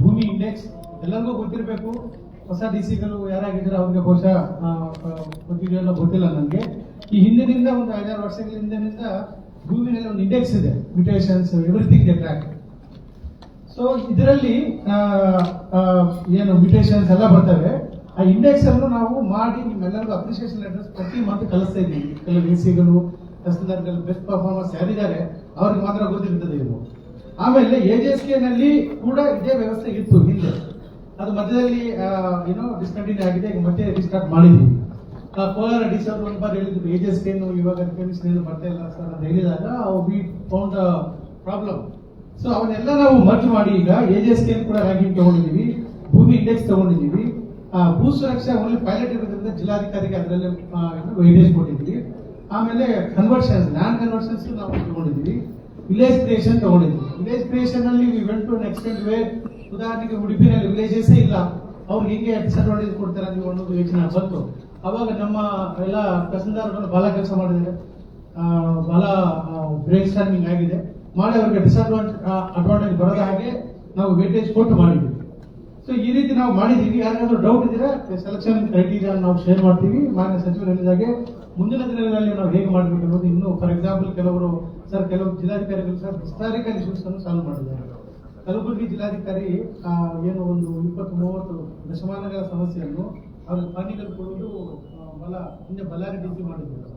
ಭೂಮಿ ಇಂಡೆಕ್ಸ್ ಎಲ್ಲರಿಗೂ ಗೊತ್ತಿರಬೇಕು. ಹೊಸ DCಗಳು ಯಾರಾಗಿದ್ದಾರೆ ಅವ್ರಿಗೆ ಬಹುಶಃ ಗೊತ್ತಿದೆಯಲ್ಲ ಗೊತ್ತಿಲ್ಲ ನನಗೆ. ಈ ಹಿಂದಿನಿಂದ ಒಂದು 5-6 ವರ್ಷಗಳ ಹಿಂದಿನಿಂದ ಭೂಮಿನಲ್ಲಿ ಒಂದು ಇಂಡೆಕ್ಸ್ ಇದೆ, mutations, everything they track. So ಇದರಲ್ಲಿ ಏನು ಮ್ಯೂಟೇಷನ್ಸ್ ಎಲ್ಲ ಬರ್ತವೆ. ಆ ಇಂಡೆಕ್ಸ್ ಅನ್ನು ನಾವು ಮಾಡಿ ನಿಮ್ಮೆಲ್ಲರಿಗೂ ಅಪ್ರಿಸಿಯೇಷನ್ ಲೆಟರ್ಸ್ ಪ್ರತಿ ಮಂತ್ ಕಳಿಸ್ತಾ ಇದ್ದೀವಿ. ಕೆಲವು DCಗಳು, ತಹಸೀಲ್ದಾರ್ಗಳು ಬೆಸ್ಟ್ ಪರ್ಫಾರ್ಮೆನ್ಸ್ ಯಾರಿದ್ದಾರೆ ಅವ್ರಿಗೆ ಮಾತ್ರ ಗೊತ್ತಿರ್ತದೆ ಇದು. ಆಮೇಲೆ AJSK ನಲ್ಲಿ ಕೂಡ ಇದೇ ವ್ಯವಸ್ಥೆ ಇತ್ತು ಹಿಂದೆ, ಅದು ಮಧ್ಯದಲ್ಲಿ ಏನೋ ಡಿಸ್ಕಂಟಿನ್ಯೂ ಆಗಿದೆ, ಈಗ ಮತ್ತೆ ರಿಸ್ಟಾರ್ಟ್ ಮಾಡಿದ್ವಿ. ಕೋಲಾರ DC ಅವರು ಒಂದು ಬಾರಿ ಹೇಳಿದ್ರು AJSK ಇವಾಗ ರಿಕಮೆಂಡೇಶನ್ ಬರ್ತಾ ಇಲ್ಲ ಸರ್ ಅಂತ ಹೇಳಿದಾಗ ವಿ ಫೌಂಡ್ ಪ್ರಾಬ್ಲಮ್. ಸೊ ಅವನ್ನೆಲ್ಲ ನಾವು ಮರ್ಜ್ ಮಾಡಿ ಈಗ AJSK ಕೂಡ ರ್ಯಾಂಕಿಂಗ್ ತಗೊಂಡಿದ್ದೀವಿ, ಭೂಮಿ ಇಂಡೆಕ್ಸ್ ತಗೊಂಡಿದ್ದೀವಿ. ಭೂ ಸುರಕ್ಷಾ ಓನ್ಲಿ ಪೈಲಟ್ ಇರೋದ್ರಿಂದ ಜಿಲ್ಲಾಧಿಕಾರಿಗೆ ಅದರಲ್ಲಿ ವೈಟೇಜ್ ಕೊಟ್ಟಿದ್ವಿ. ಆಮೇಲೆ ಕನ್ವರ್ಷನ್ಸ್, ಲ್ಯಾಂಡ್ ಕನ್ವರ್ಷನ್ಸ್ ನಾವು ತಗೊಂಡಿದ್ದೀವಿ. ವಿಲೇಜ್ ಕ್ರಿಯೇಷನ್ ತಗೊಂಡಿದ್ವಿ. ವಿಲೇಜ್ ಕ್ರಿಯೇಷನ್ ಅಲ್ಲಿ we went to extend where, ಉದಾಹರಣೆಗೆ ಉಡುಪಿನಲ್ಲಿ ವಿಲೇಜಸ್ ಇಲ್ಲ, ಅವ್ರಿಗೆ ಹಿಂಗೆ ಡಿಸ್ಅಡ್ವಾಂಟೇಜ್ ಕೊಡ್ತಾರೆ ನೀವು ಅನ್ನೋದು ಯೋಚನೆ ಬಂತು. ಅವಾಗ ನಮ್ಮ ಎಲ್ಲ ತಹಸೀಲ್ದಾರ್ಗಳು ಬಹಳ ಕೆಲಸ ಮಾಡಿದ್ದಾರೆ, ಬಹಳ ಬ್ರೇನ್ ಸ್ಟಾರ್ಮಿಂಗ್ ಆಗಿದೆ ಮಾಡಿ ಅವ್ರಿಗೆ ಅಡ್ವಾಂಟೇಜ್ ಬರದ ಹಾಗೆ ನಾವು ವೇಟೇಜ್ ಕೊಟ್ಟು ಮಾಡಿದ್ವಿ. ಸೊ ಈ ರೀತಿ ನಾವು ಮಾಡಿದೀವಿ. ಯಾರಿಗಾದ್ರೂ ಡೌಟ್ ಇದ್ರೆ ಸೆಲೆಕ್ಷನ್ ಕ್ರೈಟೀರಿಯಾ ನಾವು ಶೇರ್ ಮಾಡ್ತೀವಿ. ಮಾನ್ಯ ಸಚಿವರು ಹೇಳಿದಾಗೆ ಮುಂದಿನ ದಿನಗಳಲ್ಲಿ ನಾವು ಹೇಗೆ ಮಾಡಬೇಕು ಅನ್ನೋದು ಇನ್ನು, ಫಾರ್ ಎಕ್ಸಾಂಪಲ್ ಕೆಲವರು ಜಿಲ್ಲಾಧಿಕಾರಿಗಳು ಸರ್ ಹಿಸ್ಟಾರಿಕಲ್ ಇಶ್ಯೂಸ್ ಅನ್ನು ಸಾಲ್ವ್ ಮಾಡಿದ್ದಾರೆ. ಕಲಬುರಗಿ ಜಿಲ್ಲಾಧಿಕಾರಿ ಏನು ಒಂದು 20-30 ದಶಮಾನಗಳ ಸಮಸ್ಯೆಯನ್ನು ಅವ್ರಿಗೆ ಪಾನಿಗಳು ಕೊಡುವುದು ಹಿಂದೆ ಬಳ್ಳಾರಿ DC ಮಾಡಿದ್ದಾರೆ,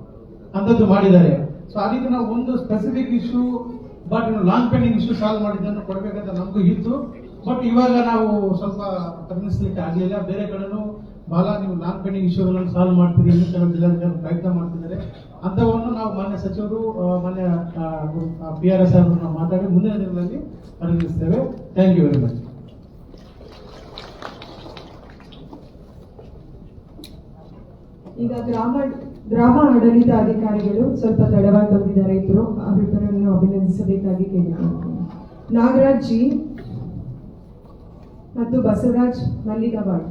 ಅಂಥದ್ದು ಮಾಡಿದ್ದಾರೆ. ಸೊ ಅದಕ್ಕೆ ನಾವು ಒಂದು specific issue but long pending issue solve ಮಾಡಿದ್ದನ್ನು ಕೊಡಬೇಕಂತ ನಮಗೂ ಇತ್ತು. ಬಟ್ ಇವಾಗ ನಾವು ಸ್ವಲ್ಪ ಪರಿಗಣಿಸಲಿಕ್ಕೆ ಆಗಲಿಲ್ಲ. ಬೇರೆ ಕಡೆನೂ ಬಹಳ ನೀವು ಲಾಂಗ್ ಪೆಂಡಿಂಗ್ ಇಶ್ಯೂಗಳನ್ನು ಸಾಲ್ವ್ ಮಾಡ್ತೀರಿ ಎಂದು ಕೆಲವು ಜಿಲ್ಲಾಧಿಕಾರಿ ಪ್ರಯತ್ನ ಮಾಡ್ತಿದ್ದಾರೆ. ಅಂಥವನ್ನು ನಾವು ಮಾನ್ಯ ಸಚಿವರು, ಮಾನ್ಯ PRS ಅವರು ನಾವು ಮಾತಾಡಿ ಮುಂದಿನ ದಿನಗಳಲ್ಲಿ ಪರಿಗಣಿಸ್ತೇವೆ. Thank you very much. ಈಗ ಗ್ರಾಮ ಆಡಳಿತ ಅಧಿಕಾರಿಗಳು ಸ್ವಲ್ಪ ತಡವಾಗಿ ಬಂದಿದ್ದಾರೆ. ಇಬ್ಬರು ಅವರಿಬ್ಬರನ್ನು ಅಭಿನಂದಿಸಬೇಕಾಗಿ ಕೇಳಿಕೊಳ್ತೀನಿ. ನಾಗರಾಜ್ ಜಿ ಮತ್ತು ಬಸವರಾಜ್ ಮಲ್ಲಿಗವಾಡ್.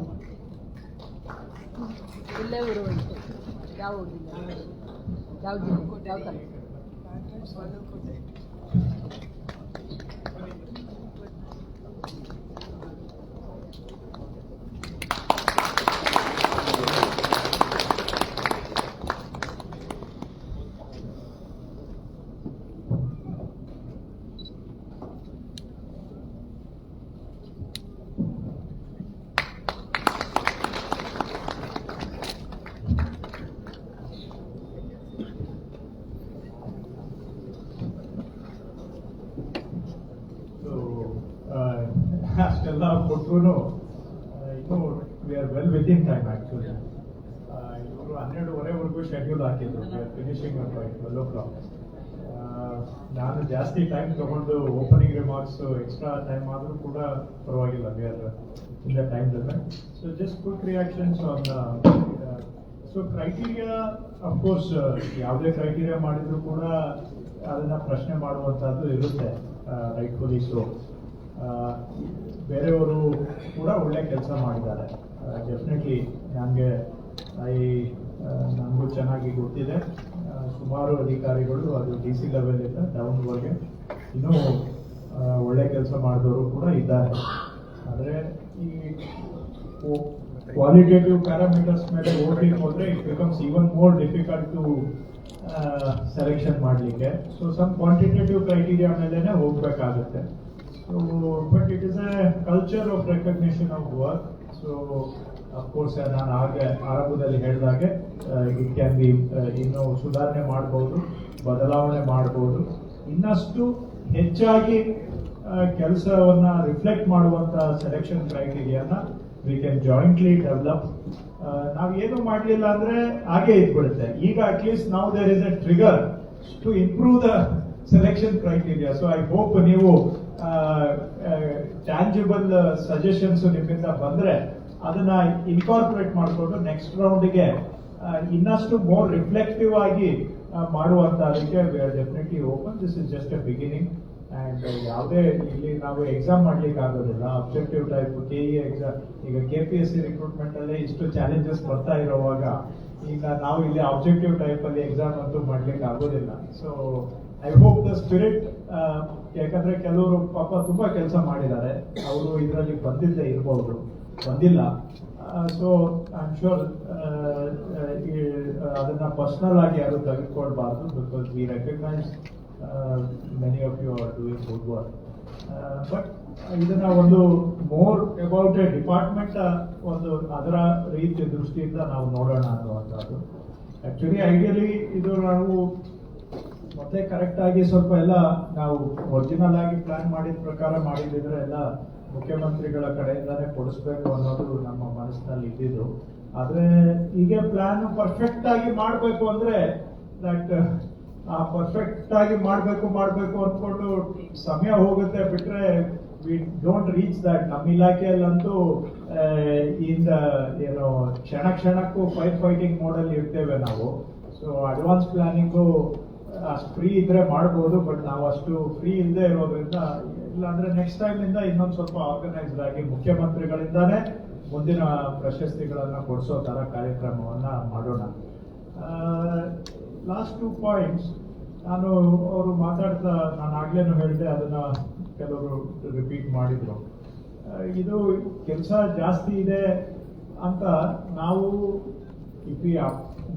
ಅಷ್ಟೆಲ್ಲ ಕೊಟ್ಟರು ಇನ್ನೂ we are well with in time actually. ಅವರು 12:30ವರೆಗೂ ಶೆಡ್ಯೂಲ್ ಹಾಕಿದ್ರು, ಫಿನಿಶಿಂಗ್ ಅಪ್ ಬೈ 12 o'clock. ನಾನು ಜಾಸ್ತಿ ಟೈಮ್ ತಗೊಂಡು ಓಪನಿಂಗ್ ರಿಮಾರ್ಕ್ಸ್ ಎಕ್ಸ್ಟ್ರಾ ಟೈಮ್ ಆದರೂ ಕೂಡ ಪರವಾಗಿಲ್ಲ, we are in the time limit. So just quick reactions on so criteria. Of course ಯಾವುದೇ criteria ಮಾಡಿದ್ರು ಕೂಡ ಅದನ್ನ ಪ್ರಶ್ನೆ ಮಾಡುವಂತಹದ್ದು ಇರುತ್ತೆ, ರೈಟ್ಫುಲಿ ಸೊ. ಬೇರೆಯವರು ಕೂಡ ಒಳ್ಳೆ ಕೆಲಸ ಮಾಡಿದ್ದಾರೆ, ಡೆಫಿನೆಟ್ಲಿ. ನನಗೂ ಚೆನ್ನಾಗಿ ಗೊತ್ತಿದೆ, ಸುಮಾರು ಅಧಿಕಾರಿಗಳು ಅದು DC ಲೆವೆಲ್ ಇಂದ ಡೌನ್ವರೆಗೆ ಇನ್ನೂ ಒಳ್ಳೆ ಕೆಲಸ ಮಾಡಿದವರು ಕೂಡ ಇದ್ದಾರೆ. ಆದರೆ ಈ ಕ್ವಾಲಿಟೇಟಿವ್ ಪ್ಯಾರಾಮೀಟರ್ಸ್ ಮೇಲೆ ಹೋಗ್ಲಿಕ್ಕೆ ಹೋದ್ರೆ it becomes even more difficult to selection ಮಾಡಲಿಕ್ಕೆ. ಸೊ ಸಮ್ ಕ್ವಾಂಟಿಟೇಟಿವ್ ಕ್ರೈಟೀರಿಯಾ ಮೇಲೆನೆ ಹೋಗ್ಬೇಕಾಗುತ್ತೆ. So but it is a culture of recognition of work. So of course ನಾನು ಹಾಗೆ ಆರಂಭದಲ್ಲಿ ಹೇಳಿದಾಗೆ ಇಟ್ ಕ್ಯಾನ್ ಬಿ ಇನ್ನೂ ಸುಧಾರಣೆ ಮಾಡ್ಬೋದು, ಬದಲಾವಣೆ ಮಾಡ್ಬೋದು. ಇನ್ನಷ್ಟು ಹೆಚ್ಚಾಗಿ ಕೆಲಸವನ್ನ ರಿಫ್ಲೆಕ್ಟ್ ಮಾಡುವಂತ ಸೆಲೆಕ್ಷನ್ ಕ್ರೈಟೀರಿಯಾನ ವಿ ಕ್ಯಾನ್ ಜಾಯಿಂಟ್ಲಿ ಡೆವಲಪ್. ನಾವೇನು ಮಾಡಲಿಲ್ಲ ಅಂದ್ರೆ ಹಾಗೆ ಇದ್ಬಿಡುತ್ತೆ. ಈಗ ಅಟ್ಲೀಸ್ಟ್ ನಾವು there is a trigger to improve the selection criteria. So I hope ನೀವು ಟ್ಯಾಂಜಿಬಲ್ ಸಜೆಷನ್ಸ್ ನಿಮ್ಮಿಂದ ಬಂದ್ರೆ ಅದನ್ನ ಇನ್ಕಾರ್ಪೊರೇಟ್ ಮಾಡಿಕೊಂಡು ನೆಕ್ಸ್ಟ್ ರೌಂಡ್ಗೆ ಇನ್ನಷ್ಟು ಮೋರ್ ರಿಫ್ಲೆಕ್ಟಿವ್ ಆಗಿ ಮಾಡುವಂತ ಅದಕ್ಕೆ we are definitely open. This is just A beginning. And ಯಾವುದೇ ಇಲ್ಲಿ ನಾವು ಎಕ್ಸಾಮ್ ಮಾಡ್ಲಿಕ್ಕೆ ಆಗೋದಿಲ್ಲ, ಅಬ್ಜೆಕ್ಟಿವ್ ಟೈಪ್ KE ಎಕ್ಸಾಮ್. ಈಗ KPSC ರಿಕ್ರೂಟ್ಮೆಂಟ್ ಅಲ್ಲಿ ಇಷ್ಟು ಚಾಲೆಂಜಸ್ ಬರ್ತಾ ಇರೋವಾಗ ಈಗ ನಾವು ಇಲ್ಲಿ ಆಬ್ಜೆಕ್ಟಿವ್ ಟೈಪ್ ಅಲ್ಲಿ ಎಕ್ಸಾಮ್ ಅಂತೂ ಮಾಡ್ಲಿಕ್ಕೆ ಆಗೋದಿಲ್ಲ. So I hope the spirit, ಯಾಕಂದ್ರೆ ಕೆಲವರು ಪಾಪ ತುಂಬಾ ಕೆಲಸ ಮಾಡಿದ್ದಾರೆ, ಅವರು ಇದರಲ್ಲಿ ಬಂದಿಲ್ಲ. ಸೊ ಐ ಆಮ್ ಶೋರ್ ಅದನ್ನ ಪರ್ಸನಲ್ ಆಗಿ ಯಾರು ತೆಗೆದುಕೊಳ್ಬಾರ್ದು, because we recognise many of you are doing good work. But ಇದನ್ನ ಒಂದು ಮೋರ್ ಅಬೌಟ್ ಎ ಡಿಪಾರ್ಟ್ಮೆಂಟ್ ಒಂದು ಅದರ ರೀತಿಯ ದೃಷ್ಟಿಯಿಂದ ನಾವು ನೋಡೋಣ ಅನ್ನುವಂಥದ್ದು. ಆಕ್ಚುಲಿ ಐಡಿಯಲಿ ಇದು ನಾವು ಮತ್ತೆ ಕರೆಕ್ಟ್ ಆಗಿ ಸ್ವಲ್ಪ ಎಲ್ಲ ನಾವು ಒರಿಜಿನಲ್ ಆಗಿ ಪ್ಲಾನ್ ಮಾಡಿದ ಪ್ರಕಾರ ಮಾಡಿದ್ರೆ ಎಲ್ಲ ಮುಖ್ಯಮಂತ್ರಿಗಳ ಕಡೆಯಿಂದಾನೇ ಕೊಡಿಸ್ಬೇಕು ಅನ್ನೋದು ನಮ್ಮ ಮನಸ್ಸಿನಲ್ಲಿ ಇದ್ದಿದ್ದು. ಆದ್ರೆ ಈಗ ಪ್ಲಾನ್ ಪರ್ಫೆಕ್ಟ್ ಆಗಿ ಮಾಡಬೇಕು ಅಂದ್ರೆ ದಟ್ ಪರ್ಫೆಕ್ಟ್ ಆಗಿ ಮಾಡಬೇಕು ಅಂದ್ಕೊಂಡು ಸಮಯ ಹೋಗುತ್ತೆ, ಬಿಟ್ರೆ ವಿ ಡೋಂಟ್ ರೀಚ್ ದಟ್. ನಮ್ಮ ಇಲಾಖೆಯಲ್ಲಂತೂ ಏನು ಕ್ಷಣಕ್ಕೂ ಫೈಟಿಂಗ್ ಮೋಡಲ್ಲಿ ಇರ್ತೇವೆ ನಾವು. ಸೊ ಅಡ್ವಾನ್ಸ್ ಪ್ಲಾನಿಂಗು ಅಷ್ಟು ಫ್ರೀ ಇದ್ರೆ ಮಾಡ್ಬೋದು, ಬಟ್ ನಾವು ಅಷ್ಟು ಫ್ರೀ ಇಲ್ಲದೆ ಇರೋದ್ರಿಂದ, ಇಲ್ಲಾಂದ್ರೆ ನೆಕ್ಸ್ಟ್ ಟೈಮ್ ಇಂದ ಇನ್ನೊಂದು ಸ್ವಲ್ಪ ಆರ್ಗನೈಸ್ಡ್ ಆಗಿ ಮುಖ್ಯಮಂತ್ರಿಗಳಿಂದಾನೇ ಮುಂದಿನ ಪ್ರಶಸ್ತಿಗಳನ್ನ ಕೊಡಿಸೋ ತರ ಕಾರ್ಯಕ್ರಮವನ್ನ ಮಾಡೋಣ. ಲಾಸ್ಟ್ 2 ಪಾಯಿಂಟ್ಸ್ ಅವರು ಮಾತಾಡ್ತಾ ನಾನು ಆಗ್ಲೇನು ಹೇಳಿದೆ, ಅದನ್ನ ಕೆಲವರು ರಿಪೀಟ್ ಮಾಡಿದ್ರು. ಇದು ಕೆಲಸ ಜಾಸ್ತಿ ಇದೆ ಅಂತ ನಾವು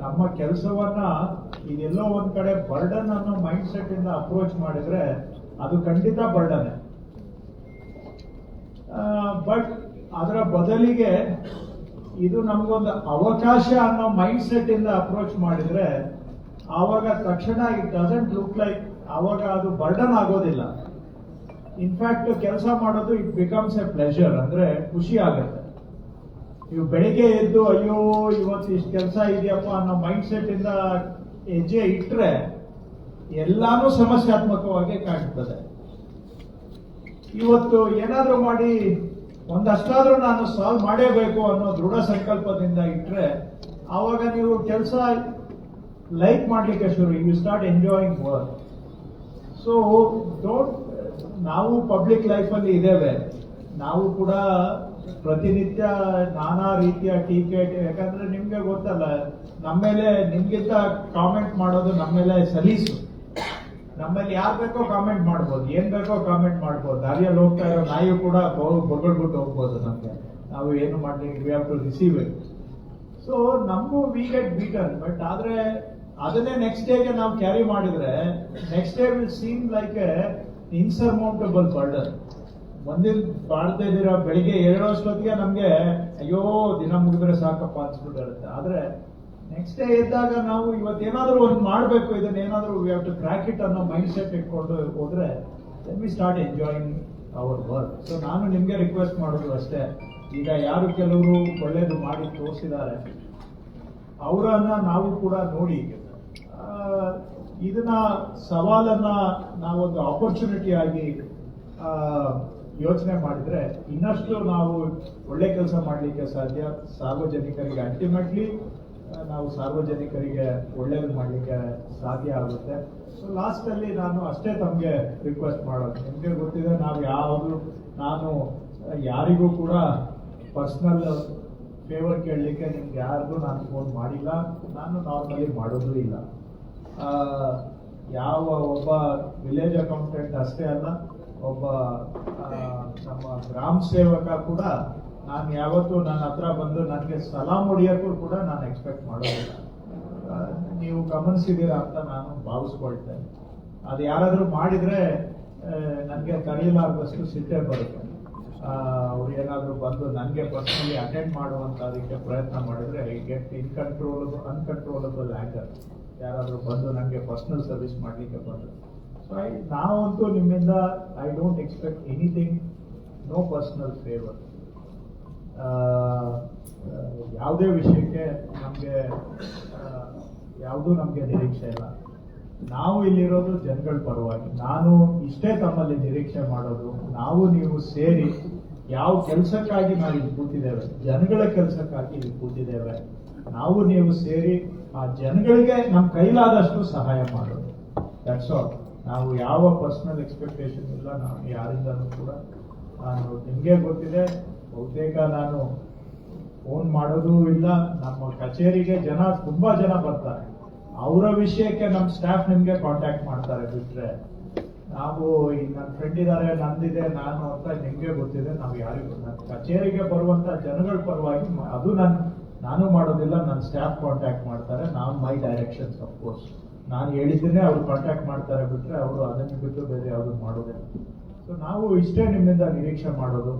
ನಮ್ಮ ಕೆಲಸವನ್ನ ಇದೆಲ್ಲೋ ಒಂದ್ ಕಡೆ ಬರ್ಡನ್ ಅನ್ನೋ ಮೈಂಡ್ ಸೆಟ್ ಇಂದ ಅಪ್ರೋಚ್ ಮಾಡಿದ್ರೆ ಅದು ಖಂಡಿತ ಬರ್ಡನ್. ಬಟ್ ಅದರ ಬದಲಿಗೆ ಇದು ನಮ್ಗೊಂದು ಅವಕಾಶ ಅನ್ನೋ ಮೈಂಡ್ ಸೆಟ್ ಇಂದ ಅಪ್ರೋಚ್ ಮಾಡಿದ್ರೆ ಆವಾಗ ತಕ್ಷಣ ಇಟ್ ಡಸಂಟ್ ಲುಕ್ ಲೈಕ್, ಆವಾಗ ಅದು ಬರ್ಡನ್ ಆಗೋದಿಲ್ಲ. ಇನ್ಫ್ಯಾಕ್ಟ್ ಕೆಲಸ ಮಾಡೋದು ಇಟ್ ಬಿಕಮ್ಸ್ ಎ ಪ್ಲೆಷರ್, ಅಂದ್ರೆ ಖುಷಿ ಆಗುತ್ತೆ. ನೀವು ಬೆಳಿಗ್ಗೆ ಎದ್ದು ಅಯ್ಯೋ ಇವತ್ತು ಇಷ್ಟು ಕೆಲಸ ಇದೆಯಪ್ಪ ಅನ್ನೋ ಮೈಂಡ್ ಸೆಟ್ ಇಂದ ಹೆಜ್ಜೆ ಇಟ್ರೆ ಎಲ್ಲಾನು ಸಮಸ್ಯಾತ್ಮಕವಾಗಿ ಕಾಣ್ತದೆ. ಇವತ್ತು ಏನಾದ್ರೂ ಮಾಡಿ ಒಂದಷ್ಟಾದ್ರೂ ನಾನು ಸಾಲ್ವ್ ಮಾಡೇಬೇಕು ಅನ್ನೋ ದೃಢ ಸಂಕಲ್ಪದಿಂದ ಇಟ್ರೆ ಆವಾಗ ನೀವು ಕೆಲಸ ಲೈಕ್ ಮಾಡ್ಲಿಕ್ಕೆ ಶುರು, you start enjoying work. So don't, ನಾವು ಪಬ್ಲಿಕ್ ಲೈಫ್ ಅಲ್ಲಿ ಇದ್ದೇವೆ, ನಾವು ಕೂಡ ಪ್ರತಿನಿತ್ಯ ನಾನಾ ರೀತಿಯ ಟೀಕೆ, ಯಾಕಂದ್ರೆ ನಿಮ್ಗೆ ಗೊತ್ತಲ್ಲ, ನಮ್ಮೇಲೆ ನಿಮ್ಗಿಂತ ಕಾಮೆಂಟ್ ಮಾಡೋದು ನಮ್ಮೇಲೆ ಸಲೀಸು. ನಮ್ಮಲ್ಲಿ ಯಾರು ಬೇಕೋ ಕಾಮೆಂಟ್ ಮಾಡ್ಬೋದು, ಏನ್ ಬೇಕೋ ಕಾಮೆಂಟ್ ಮಾಡ್ಬೋದು. ದಾರಿಯಲ್ಲಿ ಹೋಗ್ತಾ ಇರೋ ನಾಯಿ ಕೂಡ ಬೊಗಳ್ಬಿಟ್ಟು ಹೋಗ್ಬೋದು ನಮ್ಗೆ, ನಾವು ಏನು ಮಾಡ್ಲಿಕ್ಕೆ we have to receive it. So ನಮಗೂ ವಿ ಗೆಟ್ ಬೀಟನ್, ಬಟ್ ಆದ್ರೆ ಅದನ್ನೇ ನೆಕ್ಸ್ಟ್ ಡೇಗೆ ನಾವು ಕ್ಯಾರಿ ಮಾಡಿದ್ರೆ next day will seem like a insurmountable burden. ಮುಂದಿನ ಬಾಳ್ತಾ ಇದ್ದೀರಾ, ಬೆಳಿಗ್ಗೆ ಏಳೋಷ್ಟೊತ್ತಿಗೆ ನಮ್ಗೆ ಅಯ್ಯೋ ದಿನ ಮುಗಿದ್ರೆ ಸಾಕಪ್ಪ ಅನ್ಸ್ಬಿಟ್ಟಿರುತ್ತೆ. ಆದ್ರೆ ನೆಕ್ಸ್ಟ್ ಡೇ ಎದ್ದಾಗ ನಾವು ಇವತ್ತೇನಾದ್ರೂ ಒಂದು ಮಾಡ್ಬೇಕು, ಇದನ್ನೇನಾದ್ರೂ we have to crack it ಅನ್ನೋ ಮೈಂಡ್ ಸೆಟ್ ಇಟ್ಕೊಂಡು ಹೋದ್ರೆ then we start enjoying our work. So ನಾನು ನಿಮ್ಗೆ ರಿಕ್ವೆಸ್ಟ್ ಮಾಡೋದು ಅಷ್ಟೇ, ಈಗ ಯಾರು ಕೆಲವರು ಒಳ್ಳೇದು ಮಾಡಿ ತೋರಿಸಿದ್ದಾರೆ, ಅವರನ್ನ ನಾವು ಕೂಡ ನೋಡಿ ಇದನ್ನ ಸವಾಲನ್ನ ನಾವೊಂದು ಆಪರ್ಚುನಿಟಿ ಆಗಿ ಯೋಚನೆ ಮಾಡಿದ್ರೆ ಇನ್ನಷ್ಟು ನಾವು ಒಳ್ಳೆ ಕೆಲಸ ಮಾಡಲಿಕ್ಕೆ ಸಾಧ್ಯ. ಸಾರ್ವಜನಿಕರಿಗೆ ಅಲ್ಟಿಮೇಟ್ಲಿ ನಾವು ಸಾರ್ವಜನಿಕರಿಗೆ ಒಳ್ಳೇದು ಮಾಡಲಿಕ್ಕೆ ಸಾಧ್ಯ ಆಗುತ್ತೆ. ಸೊ ಲಾಸ್ಟ್ ಅಲ್ಲಿ ನಾನು ಅಷ್ಟೇ ತಮಗೆ ರಿಕ್ವೆಸ್ಟ್ ಮಾಡೋದು, ನಿಮಗೆ ಗೊತ್ತಿದೆ ನಾನು ಯಾರಿಗೂ ಕೂಡ ಪರ್ಸನಲ್ ಫೇವರ್ ಕೇಳಲಿಕ್ಕೆ ನಿಮ್ಗೆ ಯಾರಿಗೂ ನಾನು ಫೋನ್ ಮಾಡಿಲ್ಲ, ನಾನು ನಾರ್ಮಲಿ ಮಾಡೋದು ಇಲ್ಲ. ಯಾವ ಒಬ್ಬ ವಿಲೇಜ್ ಅಕೌಂಟೆಂಟ್ ಅಷ್ಟೇ ಅಲ್ಲ, ಒಬ್ಬ ನಮ್ಮ ಗ್ರಾಮ ಸೇವಕ ಕೂಡ ನಾನು ಯಾವತ್ತೂ ನನ್ನ ಹತ್ರ ಬಂದು ನನಗೆ ಸಲಾಂ ಹೊಡಿಯೋಕ್ಕೂ ಕೂಡ ನಾನು ಎಕ್ಸ್ಪೆಕ್ಟ್ ಮಾಡೋದಿಲ್ಲ. ನೀವು ಗಮನಿಸಿದ್ದೀರಾ ಅಂತ ನಾನು ಭಾವಿಸ್ಕೊಳ್ತೇನೆ. ಅದು ಯಾರಾದರೂ ಮಾಡಿದ್ರೆ ನನಗೆ ಕರೆಯಲಾರ್ದಷ್ಟು ಸಿಟ್ಟೆ ಬರುತ್ತೆ. ಅವ್ರು ಏನಾದರೂ ಬಂದು ನನಗೆ ಪರ್ಸನಲಿ ಅಟೆಂಡ್ ಮಾಡುವಂತ ಅದಕ್ಕೆ ಪ್ರಯತ್ನ ಮಾಡಿದ್ರೆ ಐ ಗೆಟ್ ಅನ್ಕಂಟ್ರೋಲಬಲ್ ಆ್ಯಂಗರ್. ಯಾರಾದರೂ ಬಂದು ನನಗೆ ಪರ್ಸನಲ್ ಸರ್ವಿಸ್ ಮಾಡಲಿಕ್ಕೆ ಬಂದರು. ಸೊ ನಾವಂತೂ ನಿಮ್ಮಿಂದ I don't expect anything, no personal favour. ಯಾವುದೇ ವಿಷಯಕ್ಕೆ ಯಾವುದೂ ನಮಗೆ ನಿರೀಕ್ಷೆ ಇಲ್ಲ. ನಾವು ಇಲ್ಲಿರೋದು ಜನಗಳ ಪರವಾಗಿ. ನಾನು ಇಷ್ಟೇ ತಮ್ಮಲ್ಲಿ ನಿರೀಕ್ಷೆ ಮಾಡೋದು, ನಾವು ನೀವು ಸೇರಿ ಯಾವ ಕೆಲಸಕ್ಕಾಗಿ ನಾವು ಇಲ್ಲಿ ಕೂತಿದ್ದೇವೆ, ಜನಗಳ ಕೆಲಸಕ್ಕಾಗಿ ಇಲ್ಲಿ ಕೂತಿದ್ದೇವೆ, ನಾವು ನೀವು ಸೇರಿ ಆ ಜನಗಳಿಗೆ ನಮ್ಮ ಕೈಲಾದಷ್ಟು ಸಹಾಯ ಮಾಡೋದು. That's all. ನಾವು ಯಾವ ಪರ್ಸನಲ್ ಎಕ್ಸ್ಪೆಕ್ಟೇಷನ್ ಇಲ್ಲ ನಾವು ಯಾರಿಂದಲೂ ಕೂಡ. ನಾನು ನಿಮಗೆ ಗೊತ್ತಿದೆ, ಬಹುತೇಕ ನಾನು ಫೋನ್ ಮಾಡೋದು ಇಲ್ಲ. ನಮ್ಮ ಕಚೇರಿಗೆ ತುಂಬಾ ಜನ ಬರ್ತಾರೆ, ಅವರ ವಿಷಯಕ್ಕೆ ನಮ್ಮ ಸ್ಟಾಫ್ ನಿಮ್ಗೆ ಕಾಂಟ್ಯಾಕ್ಟ್ ಮಾಡ್ತಾರೆ. ಬಿಟ್ರೆ ನಾವು ನನ್ನ ಫ್ರೆಂಡ್ ಇದ್ದಾರೆ, ನಂದಿದೆ, ನಾನು ಅಂತ ನಿಮ್ಗೆ ಗೊತ್ತಿದೆ. ನಾವು ಯಾರಿಗೂ ನನ್ನ ಕಚೇರಿಗೆ ಬರುವಂತ ಜನಗಳ ಪರವಾಗಿ ಅದು ನಾನು ಮಾಡೋದಿಲ್ಲ, ನನ್ನ ಸ್ಟಾಫ್ ಕಾಂಟ್ಯಾಕ್ಟ್ ಮಾಡ್ತಾರೆ. ನಾನು ಮೈ ಡೈರೆಕ್ಷನ್ಸ್ ಅಫ್ಕೋರ್ಸ್ ನಾನು ಹೇಳಿದ್ದೇನೆ ಅವ್ರು ಕಾಂಟ್ಯಾಕ್ಟ್ ಮಾಡ್ತಾರೆ. ಬಿಟ್ರೆ ಅವರು ಅದನ್ನು ಬಿಟ್ಟು ಬೇರೆ ಯಾವುದು ಮಾಡೋದಿಲ್ಲ. ಸೊ ನಾವು ಇಷ್ಟೇ ನಿಮ್ಮಿಂದ ನಿರೀಕ್ಷೆ ಮಾಡೋದು,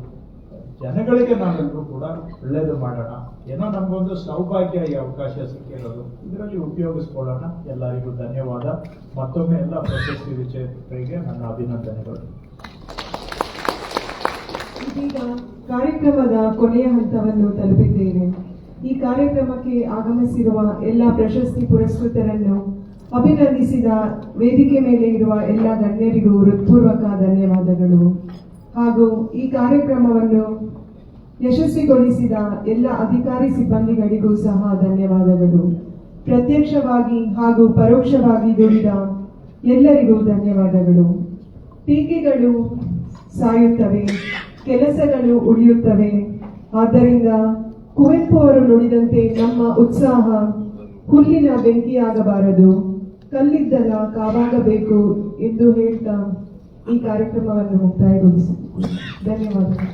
ಜನಗಳಿಗೆ ನಾವೆಲ್ಲರೂ ಕೂಡ ಒಳ್ಳೇದು ಮಾಡೋಣ. ಏನೋ ನಮಗೊಂದು ಸೌಭಾಗ್ಯ ಈ ಅವಕಾಶ ಸಿಕ್ಕಿರೋದು, ಇದರಲ್ಲಿ ಉಪಯೋಗಿಸ್ಕೊಳ್ಳೋಣ. ಎಲ್ಲರಿಗೂ ಧನ್ಯವಾದ. ಮತ್ತೊಮ್ಮೆ ಎಲ್ಲ ಪ್ರಶಸ್ತಿ ವಿಜೇತರಿಗೆ ನನ್ನ ಅಭಿನಂದನೆಗಳು. ಇದೀಗ ಕಾರ್ಯಕ್ರಮದ ಕೊನೆಯ ಹಂತವನ್ನು ತಲುಪಿದ್ದೇವೆ. ಈ ಕಾರ್ಯಕ್ರಮಕ್ಕೆ ಆಗಮಿಸಿರುವ ಎಲ್ಲ ಪ್ರಶಸ್ತಿ ಪುರಸ್ಕೃತರನ್ನು ಅಭಿನಂದಿಸಿದ ವೇದಿಕೆ ಮೇಲೆ ಇರುವ ಎಲ್ಲ ಗಣ್ಯರಿಗೂ ಹೃತ್ಪೂರ್ವಕ ಧನ್ಯವಾದಗಳು. ಹಾಗೂ ಈ ಕಾರ್ಯಕ್ರಮವನ್ನು ಯಶಸ್ವಿಗೊಳಿಸಿದ ಎಲ್ಲ ಅಧಿಕಾರಿ ಸಿಬ್ಬಂದಿಗಳಿಗೂ ಸಹ ಧನ್ಯವಾದಗಳು. ಪ್ರತ್ಯಕ್ಷವಾಗಿ ಹಾಗೂ ಪರೋಕ್ಷವಾಗಿ ದುಡಿದ ಎಲ್ಲರಿಗೂ ಧನ್ಯವಾದಗಳು. ಟೀಕೆಗಳು ಸಾಯುತ್ತವೆ, ಕೆಲಸಗಳು ಉಳಿಯುತ್ತವೆ. ಆದ್ದರಿಂದ ಕುವೆಂಪು ಅವರು ನುಡಿದಂತೆ ನಮ್ಮ ಉತ್ಸಾಹ ಹುಲ್ಲಿನ ಬೆಂಕಿಯಾಗಬಾರದು, ಕಲ್ಲಿದ್ದಲ ಕಾವಾಗಬೇಕು ಎಂದು ಹೇಳ್ತಾ ಈ ಕಾರ್ಯಕ್ರಮವನ್ನು ಮುಕ್ತಾಯಗೊಳಿಸುತ್ತೇನೆ. ಧನ್ಯವಾದಗಳು.